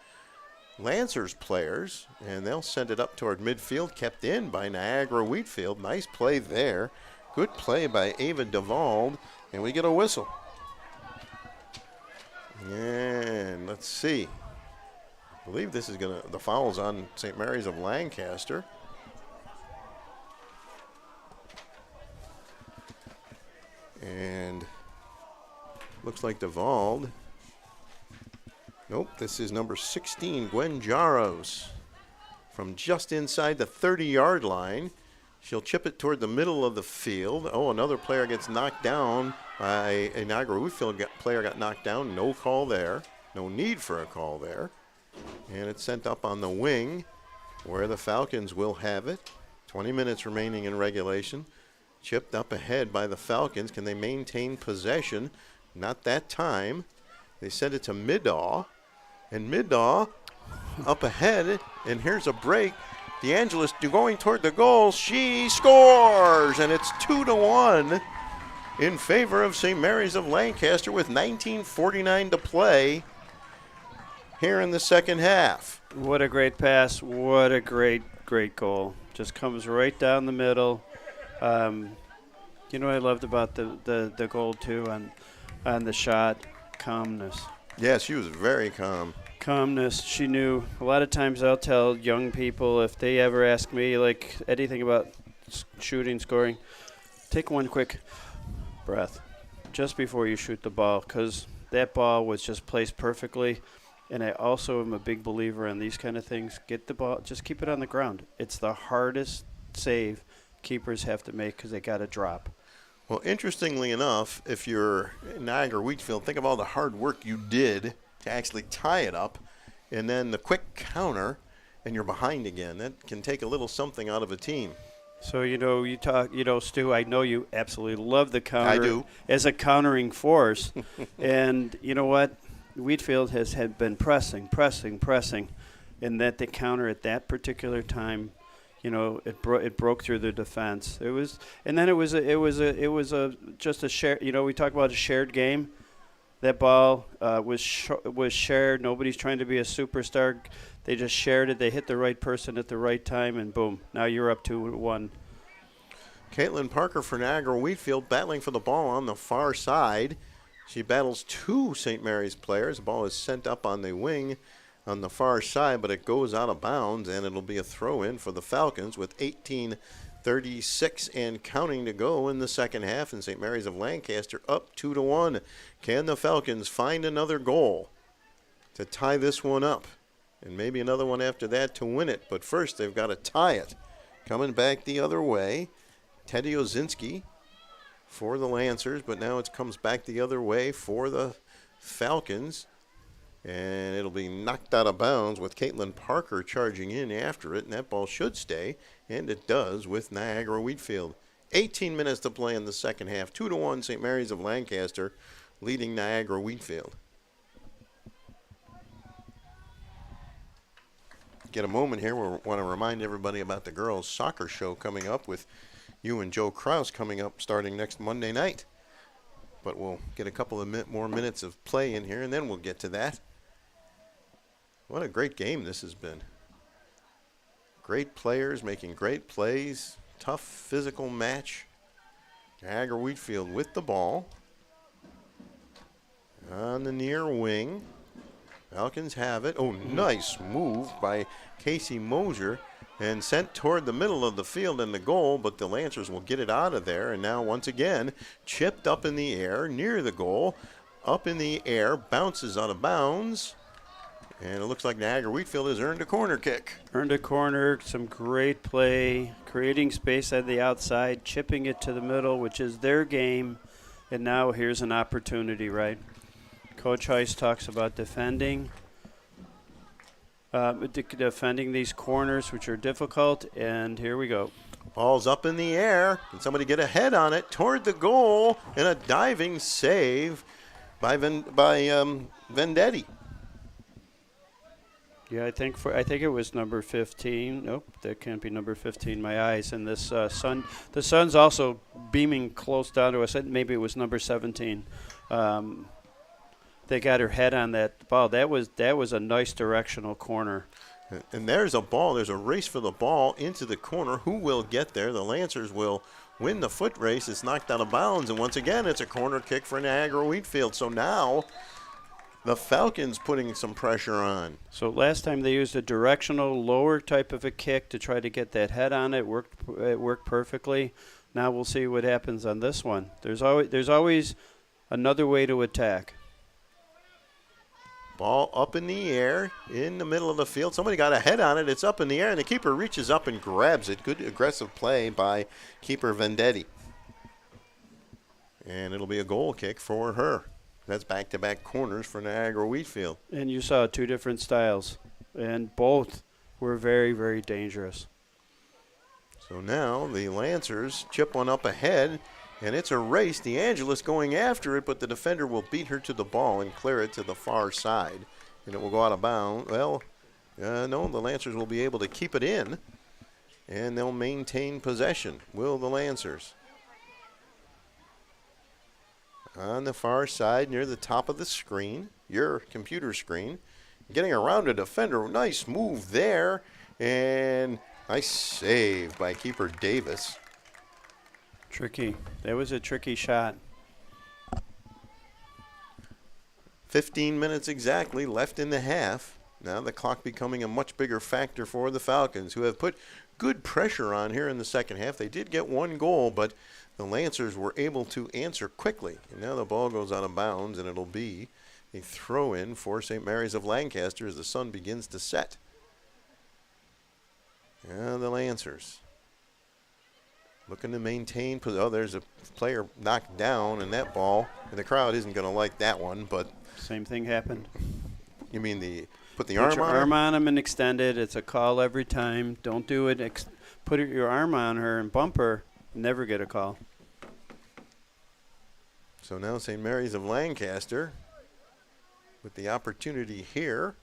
[SPEAKER 1] Lancers players, and they'll send it up toward midfield, kept in by Niagara Wheatfield. Nice play there. Good play by Ava DeVald, And we get a whistle. And let's see. I believe this is the foul's on St. Mary's of Lancaster. And looks like DeVald. Nope, this is number 16, Gwen Jaros. From just inside the 30-yard line. She'll chip it toward the middle of the field. Oh, another player gets knocked down by a Niagara Wheatfield player got knocked down. No call there. No need for a call there. And it's sent up on the wing where the Falcons will have it. 20 minutes remaining in regulation. Chipped up ahead by the Falcons. Can they maintain possession? Not that time. They send it to Middaw. And Middaw up ahead. And here's a break. DeAngelis going toward the goal. She scores! And it's 2-1 in favor of St. Mary's of Lancaster with 19:49 to play here in the second half.
[SPEAKER 2] What a great pass. What a great goal. Just comes right down the middle. You know what I loved about the goal, too, on the shot? Calmness.
[SPEAKER 1] Yeah, she was very calm.
[SPEAKER 2] Calmness. She knew. A lot of times I'll tell young people if they ever ask me, like, anything about shooting, scoring, take one quick breath just before you shoot the ball, because that ball was just placed perfectly. And I also am a big believer in these kind of things. Get the ball, just keep it on the ground. It's the hardest save keepers have to make because they got to drop.
[SPEAKER 1] Well, interestingly enough, if you're Niagara Wheatfield, think of all the hard work you did to actually tie it up, and then the quick counter, and you're behind again. That can take a little something out of a team.
[SPEAKER 2] So, Stu, I know you absolutely love the counter.
[SPEAKER 1] I do.
[SPEAKER 2] As a countering force. And you know what? Wheatfield had been pressing, and that the counter at that particular time, it broke through the defense. It was just a share. We talk about a shared game. That ball was shared. Nobody's trying to be a superstar. They just shared it. They hit the right person at the right time, and boom! Now you're up 2-1.
[SPEAKER 1] Caitlin Parker for Niagara Wheatfield battling for the ball on the far side. She battles two St. Mary's players. The ball is sent up on the wing on the far side, but it goes out of bounds, and it'll be a throw-in for the Falcons with 18:36 and counting to go in the second half, and St. Mary's of Lancaster up 2-1. Can the Falcons find another goal to tie this one up? And maybe another one after that to win it, but first they've got to tie it. Coming back the other way, Teddy Ozinski for the Lancers, but now it comes back the other way for the Falcons. And it'll be knocked out of bounds with Caitlin Parker charging in after it, and that ball should stay, and it does with Niagara Wheatfield. 18 minutes to play in the second half. 2-1 St. Mary's of Lancaster leading Niagara Wheatfield. Get a moment here. We want to remind everybody about the girls' soccer show coming up with you and Joe Kraus coming up starting next Monday night. But we'll get a couple of more minutes of play in here, and then we'll get to that. What a great game this has been. Great players making great plays. Tough physical match. Niagara Wheatfield with the ball. On the near wing. Falcons have it. Oh, nice move by Casey Mosier. And sent toward the middle of the field and the goal, but the Lancers will get it out of there. And now once again, chipped up in the air near the goal. Up in the air, bounces out of bounds. And it looks like Niagara Wheatfield has earned a corner kick.
[SPEAKER 2] Earned a corner, some great play, creating space at the outside, chipping it to the middle, which is their game. And now here's an opportunity, right? Coach Heiss talks about defending these corners, which are difficult, and here we go.
[SPEAKER 1] Ball's up in the air. Can somebody get a head on it toward the goal? And a diving save by Vendetti.
[SPEAKER 2] Yeah, I think it was number 15. Nope, that can't be number 15. My eyes and this sun. The sun's also beaming close down to us. Maybe it was number 17. They got her head on that ball. That was a nice directional corner.
[SPEAKER 1] And there's a ball. There's a race for the ball into the corner. Who will get there? The Lancers will win the foot race. It's knocked out of bounds, and once again, it's a corner kick for Niagara Wheatfield. So now the Falcons putting some pressure on.
[SPEAKER 2] So last time they used a directional lower type of a kick to try to get that head on it. It worked perfectly. Now we'll see what happens on this one. There's always another way to attack.
[SPEAKER 1] Ball up in the air in the middle of the field. Somebody got a head on it. It's up in the air, and the keeper reaches up and grabs it. Good aggressive play by keeper Vendetti. And it'll be a goal kick for her. That's back-to-back corners for Niagara Wheatfield.
[SPEAKER 2] And you saw two different styles, and both were very, very dangerous.
[SPEAKER 1] So now the Lancers chip one up ahead, and it's a race. DeAngelis going after it, but the defender will beat her to the ball and clear it to the far side. And it will go out of bounds. Well, no, the Lancers will be able to keep it in, and they'll maintain possession. Will the Lancers? On the far side near the top of the screen, your computer screen. Getting around a defender. Nice move there, and nice save by keeper Davis.
[SPEAKER 2] Tricky. That was a tricky shot.
[SPEAKER 1] 15 minutes exactly left in the half. Now the clock becoming a much bigger factor for the Falcons, who have put good pressure on here in the second half. They did get one goal, but the Lancers were able to answer quickly. And now the ball goes out of bounds, and it'll be a throw-in for St. Mary's of Lancaster as the sun begins to set. And the Lancers looking to maintain. Oh, there's a player knocked down, and that ball, and the crowd isn't going to like that one, but.
[SPEAKER 2] Same thing happened.
[SPEAKER 1] You mean put the
[SPEAKER 2] Put
[SPEAKER 1] arm
[SPEAKER 2] your
[SPEAKER 1] on
[SPEAKER 2] arm
[SPEAKER 1] her?
[SPEAKER 2] on him and extend it. It's a call every time. Don't do it. Put your arm on her and bump her. Never get a call.
[SPEAKER 1] So now St. Mary's of Lancaster with the opportunity here.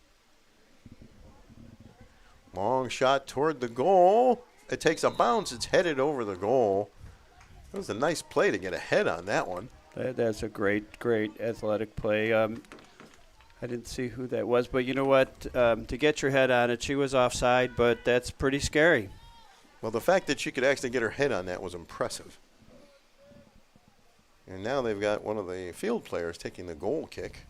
[SPEAKER 1] Long shot toward the goal. It takes a bounce. It's headed over the goal. That was a nice play to get a head on that one.
[SPEAKER 2] That's a great athletic play. I didn't see who that was, but you know what? To get your head on it, she was offside, but that's pretty scary.
[SPEAKER 1] Well, the fact that she could actually get her head on that was impressive. And now they've got one of the field players taking the goal kick.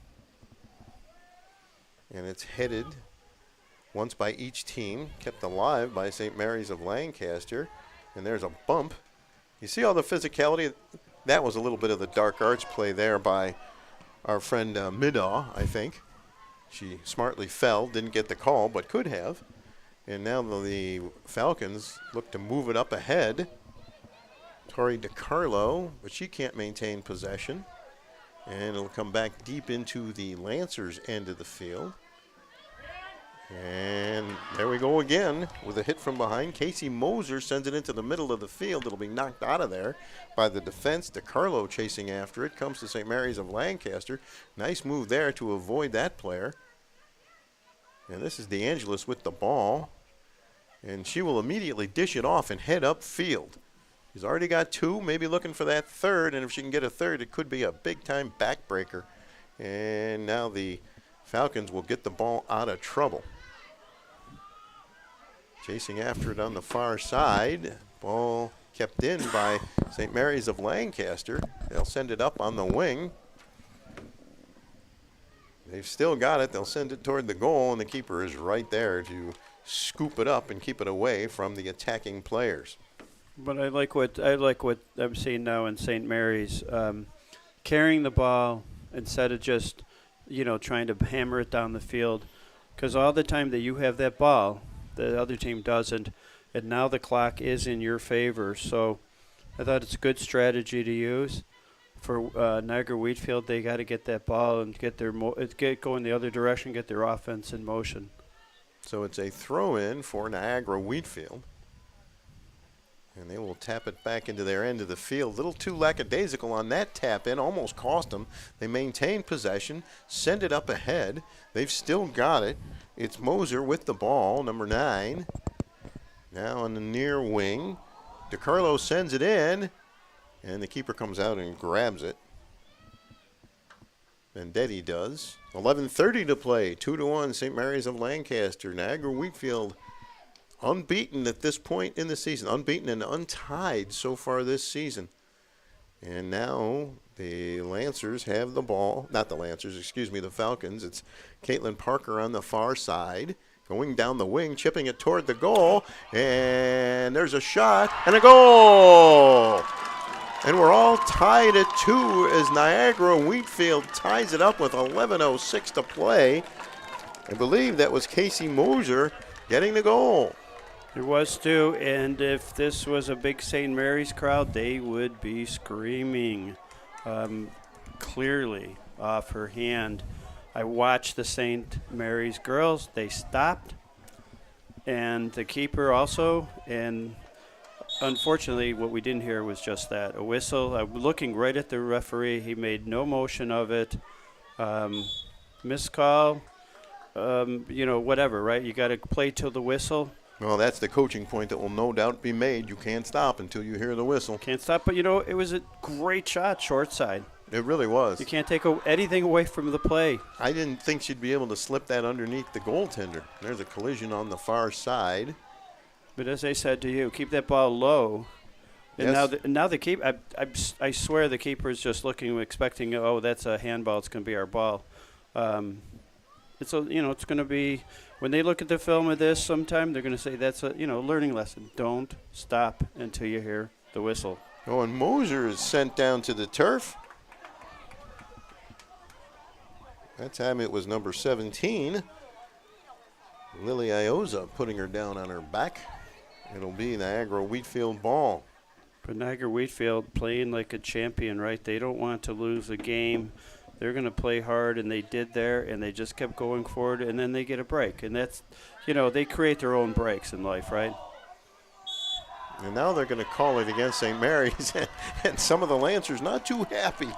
[SPEAKER 1] And it's headed once by each team, kept alive by St. Mary's of Lancaster. And there's a bump. You see all the physicality? That was a little bit of the dark arts play there by our friend Midaw, I think. She smartly fell, didn't get the call, but could have. And now the Falcons look to move it up ahead. Tori DiCarlo, but she can't maintain possession. And it'll come back deep into the Lancers' end of the field. And there we go again with a hit from behind. Casey Moser sends it into the middle of the field. It'll be knocked out of there by the defense. DiCarlo chasing after it. Comes to St. Mary's of Lancaster. Nice move there to avoid that player. And this is DeAngelis with the ball. And she will immediately dish it off and head upfield. She's already got two, maybe looking for that third. And if she can get a third, it could be a big-time backbreaker. And now the Falcons will get the ball out of trouble. Chasing after it on the far side. Ball kept in by St. Mary's of Lancaster. They'll send it up on the wing. They've still got it. They'll send it toward the goal, and the keeper is right there to scoop it up and keep it away from the attacking players.
[SPEAKER 2] But I like what I'm seeing now in St. Mary's, carrying the ball instead of just, trying to hammer it down the field. Because all the time that you have that ball, the other team doesn't, and now the clock is in your favor. So I thought it's a good strategy to use. For Niagara Wheatfield, they got to get that ball and get go in the other direction, get their offense in motion.
[SPEAKER 1] So it's a throw-in for Niagara Wheatfield. And they will tap it back into their end of the field. A little too lackadaisical on that tap in. Almost cost them. They maintain possession. Send it up ahead. They've still got it. It's Moser with the ball, number 9. Now on the near wing. DiCarlo sends it in. And the keeper comes out and grabs it. Vendetti does. 11:30 to play. 2-1 St. Mary's of Lancaster. Niagara Wheatfield unbeaten at this point in the season, unbeaten and untied so far this season. And now the Lancers have the ball. Not the Lancers, excuse me, the Falcons. It's Caitlin Parker on the far side, going down the wing, chipping it toward the goal. And there's a shot and a goal. And we're all tied at 2 as Niagara Wheatfield ties it up with 11:06 to play. I believe that was Casey Moser getting the goal.
[SPEAKER 2] It was too, and if this was a big St. Mary's crowd, they would be screaming clearly off her hand. I watched the St. Mary's girls. They stopped, and the keeper also, and unfortunately what we didn't hear was just that, a whistle. I'm looking right at the referee. He made no motion of it. Missed call, whatever, right? You got to play till the whistle.
[SPEAKER 1] Well, that's the coaching point that will no doubt be made. You can't stop until you hear the whistle.
[SPEAKER 2] Can't stop, but, it was a great shot, short side.
[SPEAKER 1] It really was.
[SPEAKER 2] You can't take anything away from the play.
[SPEAKER 1] I didn't think she'd be able to slip that underneath the goaltender. There's a collision on the far side.
[SPEAKER 2] But as I said to you, keep that ball low. And
[SPEAKER 1] Yes.
[SPEAKER 2] now the keeper, I swear the keeper's just looking, expecting, oh, that's a handball. It's going to be our ball. It's going to be, when they look at the film of this sometime, they're going to say that's a, learning lesson. Don't stop until you hear the whistle.
[SPEAKER 1] Oh, and Moser is sent down to the turf. That time it was number 17, Lily Ioza, putting her down on her back. It'll be Niagara Wheatfield ball.
[SPEAKER 2] But Niagara Wheatfield playing like a champion, right? They don't want to lose a game. They're going to play hard, and they did there, and they just kept going forward, and then they get a break. And that's, they create their own breaks in life, right?
[SPEAKER 1] And now they're going to call it against St. Mary's, and some of the Lancers not too happy.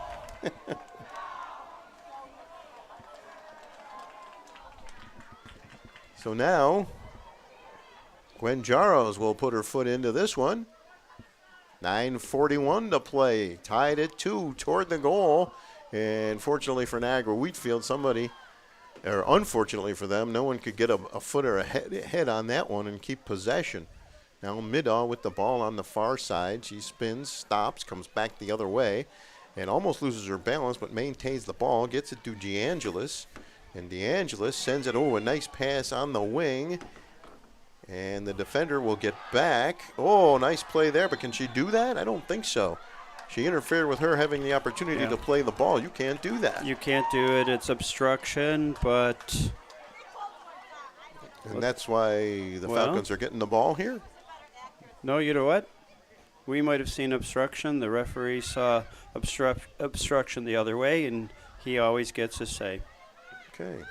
[SPEAKER 1] So now, Gwen Jaros will put her foot into this one. 9:41 to play, tied at 2 toward the goal. And fortunately for Niagara Wheatfield, unfortunately for them, no one could get a foot or a head on that one and keep possession. Now Middaugh with the ball on the far side. She spins, stops, comes back the other way, and almost loses her balance, but maintains the ball, gets it to DeAngelis. And DeAngelis sends it, a nice pass on the wing. And the defender will get back. Oh, nice play there, but can she do that? I don't think so. She interfered with her having the opportunity to play the ball. You can't do that.
[SPEAKER 2] You can't do it. It's obstruction, but...
[SPEAKER 1] And that's why the Falcons are getting the ball here?
[SPEAKER 2] No, you know what? We might have seen obstruction. The referee saw obstruction the other way, and he always gets his say.
[SPEAKER 1] Okay.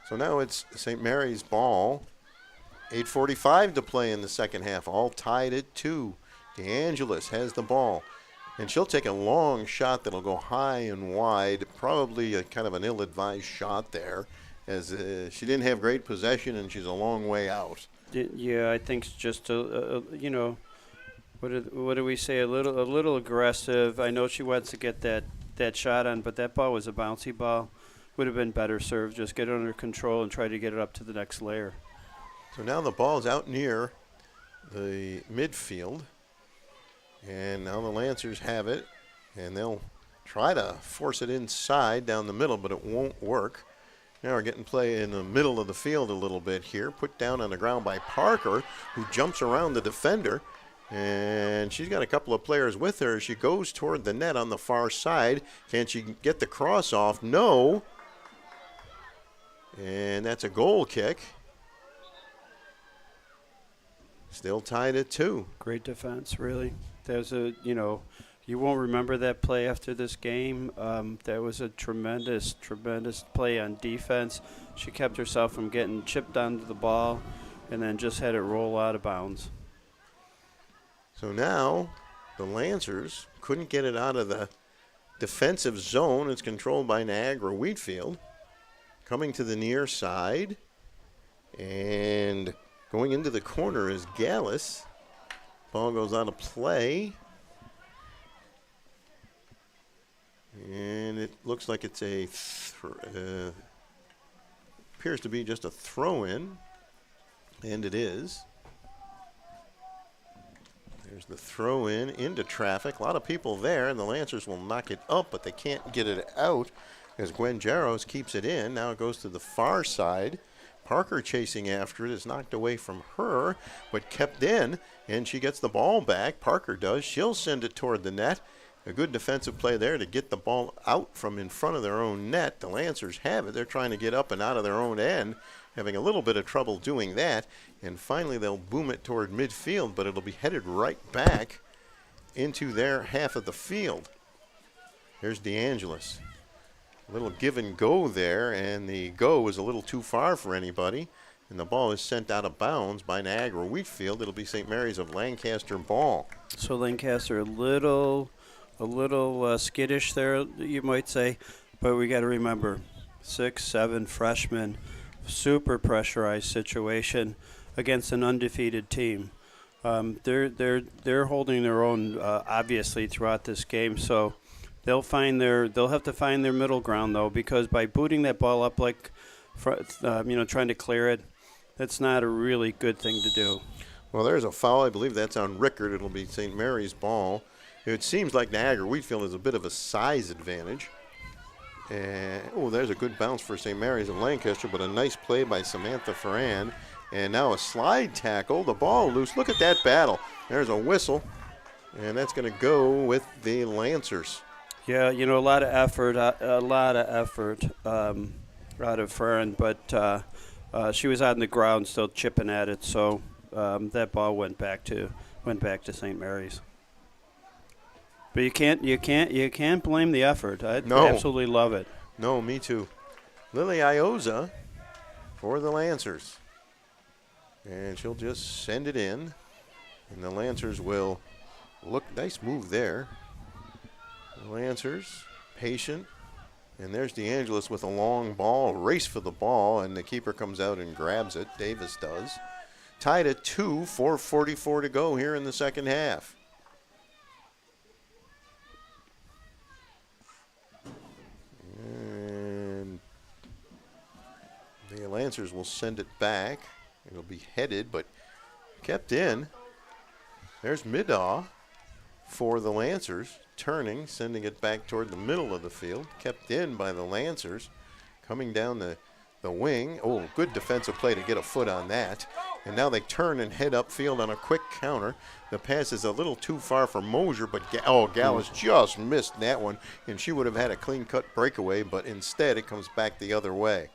[SPEAKER 1] So now it's St. Mary's ball. 8:45 to play in the second half. All tied at 2. DeAngelis has the ball. And she'll take a long shot that'll go high and wide. Probably a kind of an ill-advised shot there, as she didn't have great possession and she's a long way out.
[SPEAKER 2] Yeah, I think it's just what do we say? A little aggressive. I know she wants to get that shot on, but that ball was a bouncy ball. Would have been better served. Just get it under control and try to get it up to the next layer.
[SPEAKER 1] So now the ball's out near the midfield. And now the Lancers have it, and they'll try to force it inside down the middle, but it won't work. Now we're getting play in the middle of the field a little bit here. Put down on the ground by Parker, who jumps around the defender. And she's got a couple of players with her. She goes toward the net on the far side. Can she get the cross off? No. And that's a goal kick. Still tied at 2.
[SPEAKER 2] Great defense, really. There's you won't remember that play after this game. That was a tremendous play on defense. She kept herself from getting chipped onto the ball and then just had it roll out of bounds.
[SPEAKER 1] So now the Lancers couldn't get it out of the defensive zone. It's controlled by Niagara Wheatfield. Coming to the near side. And going into the corner is Gallus. Ball goes out of play. And it looks like it's appears to be just a throw-in. And it is. There's the throw into traffic. A lot of people there, and the Lancers will knock it up, but they can't get it out as Gwen Jarros keeps it in. Now it goes to the far side. Parker chasing after it is knocked away from her, but kept in, and she gets the ball back. Parker does. She'll send it toward the net. A good defensive play there to get the ball out from in front of their own net. The Lancers have it. They're trying to get up and out of their own end, having a little bit of trouble doing that. And finally they'll boom it toward midfield, but it'll be headed right back into their half of the field. Here's DeAngelis. A little give and go there, and the go is a little too far for anybody. And the ball is sent out of bounds by Niagara Wheatfield. It'll be St. Mary's of Lancaster ball.
[SPEAKER 2] So Lancaster a little skittish there, you might say, but we got to remember 6-7 freshmen, super pressurized situation against an undefeated team. They're holding their own obviously throughout this game, so they'll have to find their middle ground though, because by booting that ball up like trying to clear it, that's not a really good thing to do.
[SPEAKER 1] Well, there's a foul. I believe that's on Rickard. It'll be St. Mary's ball. It seems like Niagara Wheatfield has a bit of a size advantage. And there's a good bounce for St. Mary's of Lancaster, but a nice play by Samantha Ferran. And now a slide tackle. The ball loose. Look at that battle. There's a whistle, and that's going to go with the Lancers.
[SPEAKER 2] Yeah, a lot of effort out of Ferran, but she was on the ground still chipping at it, so that ball went back to St. Mary's. But you can't blame the effort. I absolutely love it.
[SPEAKER 1] No, me too. Lily Ioza for the Lancers. And she'll just send it in. And the Lancers will look. Nice move there. The Lancers, patient. And there's DeAngelis with a long ball. Race for the ball. And the keeper comes out and grabs it. Davis does. Tied at 2, 4:44 to go here in the second half. And the Lancers will send it back. It'll be headed, but kept in. There's Middaugh for the Lancers, turning, sending it back toward the middle of the field. Kept in by the Lancers, coming down the wing. Oh, good defensive play to get a foot on that. And now they turn and head upfield on a quick counter. The pass is a little too far for Mosier, but Gallus just missed that one, and she would have had a clean-cut breakaway, but instead it comes back the other way.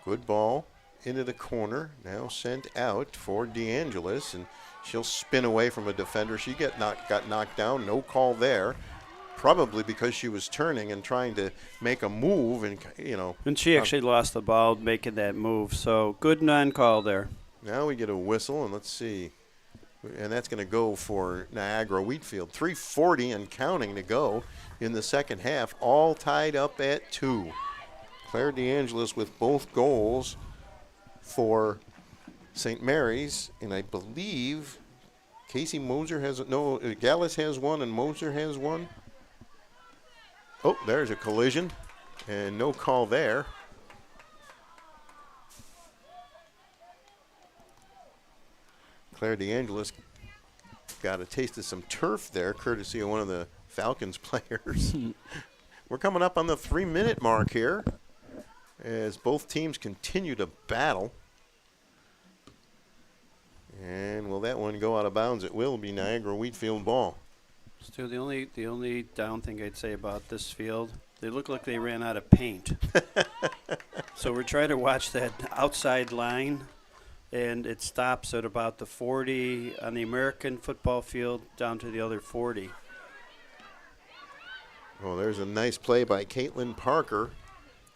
[SPEAKER 1] Good ball into the corner, now sent out for DeAngelis, and she'll spin away from a defender. She got knocked down, no call there. Probably because she was turning and trying to make a move, and
[SPEAKER 2] And she actually lost the ball making that move, so good non-call there.
[SPEAKER 1] Now we get a whistle, and let's see. And that's going to go for Niagara Wheatfield. 3:40 and counting to go in the second half, all tied up at 2. Claire DeAngelis with both goals for St. Mary's, and I believe Casey Moser Gallus has one and Moser has one. Oh, there's a collision, and no call there. Claire DeAngelis got a taste of some turf there, courtesy of one of the Falcons players. We're coming up on the 3-minute mark here as both teams continue to battle. And will that one go out of bounds? It will be Niagara Wheatfield ball.
[SPEAKER 2] Stu, the only down thing I'd say about this field, they look like they ran out of paint. So we're trying to watch that outside line, and it stops at about the 40 on the American football field down to the other 40.
[SPEAKER 1] Oh, there's a nice play by Caitlin Parker,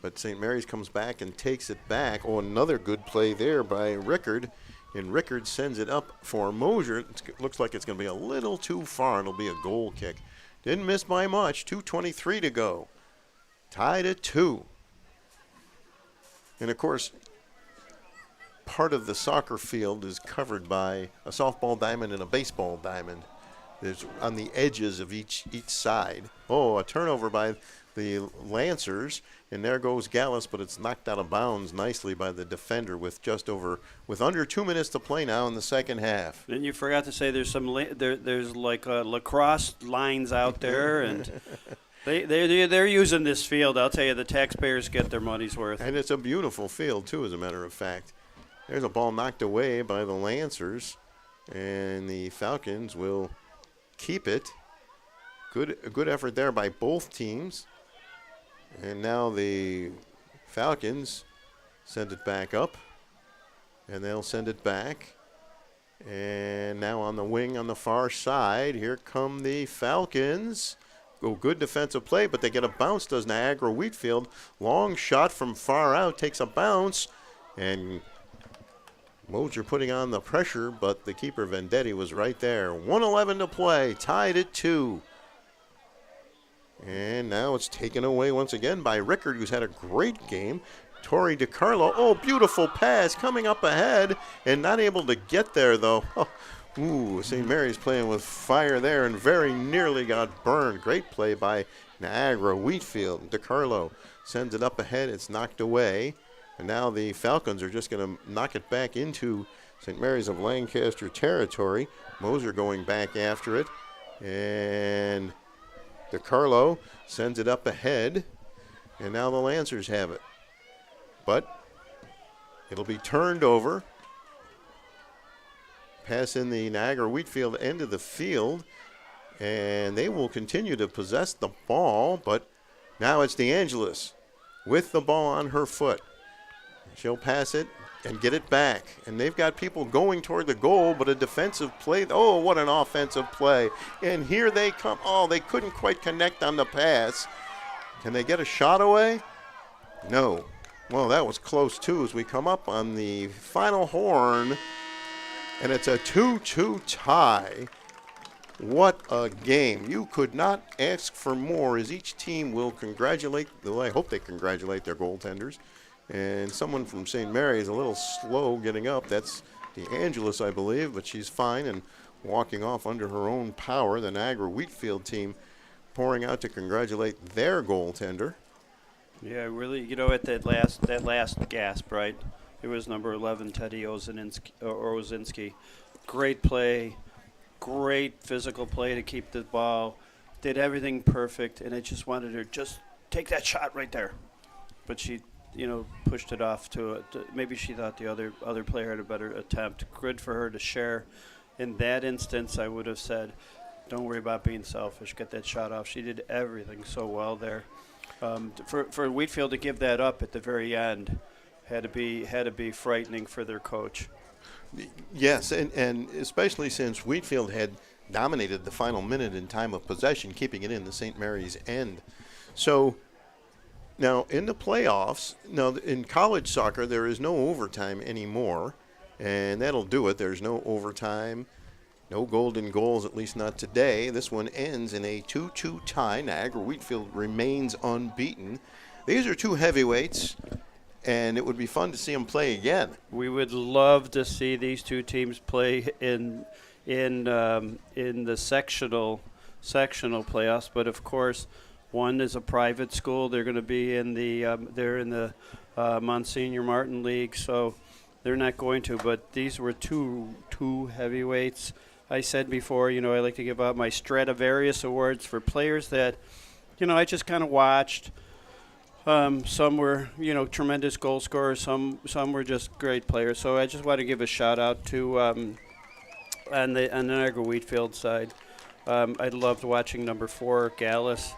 [SPEAKER 1] but St. Mary's comes back and takes it back. Oh, another good play there by Rickard. And Rickard sends it up for Mosier. It looks like it's going to be a little too far. It'll be a goal kick. Didn't miss by much. 2:23 to go. Tied at 2. And, of course, part of the soccer field is covered by a softball diamond and a baseball diamond. There's on the edges of each side. Oh, a turnover by the Lancers, and there goes Gallus, but it's knocked out of bounds nicely by the defender with under 2 minutes to play now in the second half.
[SPEAKER 2] And you forgot to say there's there's like lacrosse lines out there, and they're using this field. I'll tell you, the taxpayers get their money's worth.
[SPEAKER 1] And it's a beautiful field too, as a matter of fact. There's a ball knocked away by the Lancers, and the Falcons will keep it. A good effort there by both teams. And now the Falcons send it back up, and they'll send it back. And now on the wing on the far side, here come the Falcons. Good defensive play, but they get a bounce, does Niagara Wheatfield. Long shot from far out, takes a bounce, and Moser putting on the pressure, but the keeper Vendetti was right there. 1:11 to play, tied at 2. And now it's taken away once again by Rickard, who's had a great game. Torrey DiCarlo, beautiful pass coming up ahead and not able to get there, though. St. Mary's playing with fire there and very nearly got burned. Great play by Niagara Wheatfield. DiCarlo sends it up ahead. It's knocked away. And now the Falcons are just going to knock it back into St. Mary's of Lancaster territory. Moser going back after it. And DiCarlo sends it up ahead, and now the Lancers have it. But it'll be turned over. Pass in the Niagara Wheatfield end of the field, and they will continue to possess the ball, but now it's DeAngelis with the ball on her foot. She'll pass it and get it back. And they've got people going toward the goal, but a defensive play. Oh, what an offensive play. And here they come. Oh, they couldn't quite connect on the pass. Can they get a shot away? No. Well, that was close, too, as we come up on the final horn. And it's a 2-2 tie. What a game. You could not ask for more, as each team will congratulate, well, I hope they congratulate their goaltenders. And someone from St. Mary's a little slow getting up. That's DeAngelis, I believe, but she's fine and walking off under her own power. The Niagara Wheatfield team pouring out to congratulate their goaltender.
[SPEAKER 2] Yeah, really, at that last gasp, right? It was number 11, Teddy Ozinski. Great play, great physical play to keep the ball. Did everything perfect, and I just wanted her just take that shot right there. But she pushed it off to maybe she thought the other player had a better attempt. Good for her to share. In that instance, I would have said, don't worry about being selfish. Get that shot off. She did everything so well there. For Wheatfield to give that up at the very end had to be frightening for their coach.
[SPEAKER 1] Yes, and especially since Wheatfield had dominated the final minute in time of possession, keeping it in the St. Mary's end. So now, in the playoffs, in college soccer, there is no overtime anymore, and that'll do it. There's no overtime, no golden goals, at least not today. This one ends in a 2-2 tie. Niagara Wheatfield remains unbeaten. These are two heavyweights, and it would be fun to see them play again.
[SPEAKER 2] We would love to see these two teams play in the sectional playoffs, but of course, one is a private school. They're going to be in the Monsignor Martin League, so they're not going to. But these were two heavyweights. I said before, I like to give out my Stradivarius awards for players that, I just kind of watched. Some were, tremendous goal scorers. Some were just great players. So I just want to give a shout out to on the Niagara Wheatfield side. I loved watching number 4, Gallus.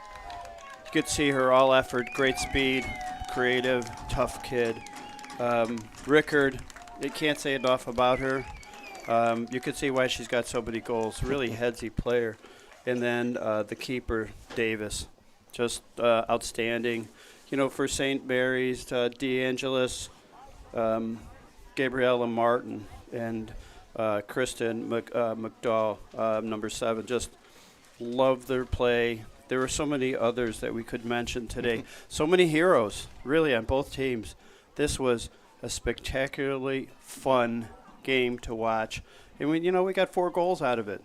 [SPEAKER 2] You could see her all effort, great speed, creative, tough kid. Rickard, you can't say enough about her. You could see why she's got so many goals. Really headsy player. And then the keeper, Davis, just outstanding. For St. Mary's, DeAngelis, Gabriella Martin, and Kristen McDowell, number 7. Just love their play. There were so many others that we could mention today. So many heroes, really, on both teams. This was a spectacularly fun game to watch. And we got 4 goals out of it.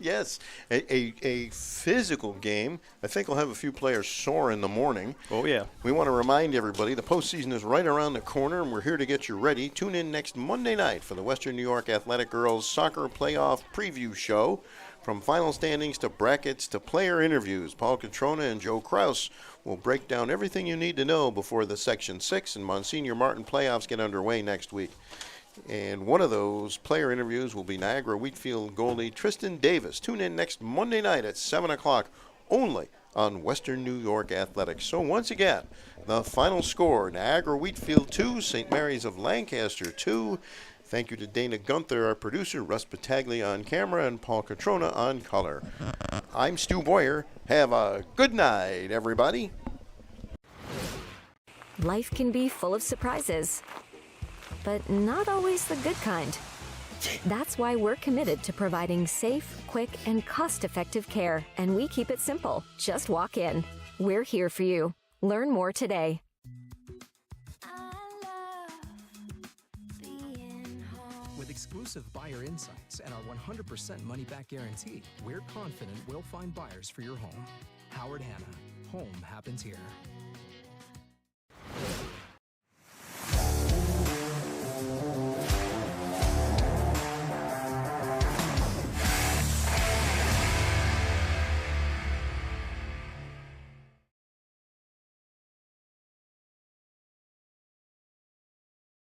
[SPEAKER 1] Yes, a physical game. I think we'll have a few players sore in the morning.
[SPEAKER 2] Oh, yeah.
[SPEAKER 1] We want to remind everybody the postseason is right around the corner, and we're here to get you ready. Tune in next Monday night for the Western New York Athletic Girls Soccer Playoff Preview Show. From final standings to brackets to player interviews, Paul Catrona and Joe Kraus will break down everything you need to know before the Section 6 and Monsignor Martin playoffs get underway next week. And one of those player interviews will be Niagara Wheatfield goalie Tristan Davis. Tune in next Monday night at 7 o'clock only on Western New York Athletics. So once again, the final score, Niagara Wheatfield 2, St. Mary's of Lancaster 2. Thank you to Dana Gunther, our producer, Russ Battaglia on camera, and Paul Catrona on color. I'm Stu Boyer. Have a good night, everybody.
[SPEAKER 12] Life can be full of surprises, but not always the good kind. That's why we're committed to providing safe, quick, and cost-effective care, and we keep it simple. Just walk in. We're here for you. Learn more today.
[SPEAKER 11] With exclusive buyer insights and our 100% money-back guarantee, we're confident we'll find buyers for your home. Howard Hanna. Home happens here.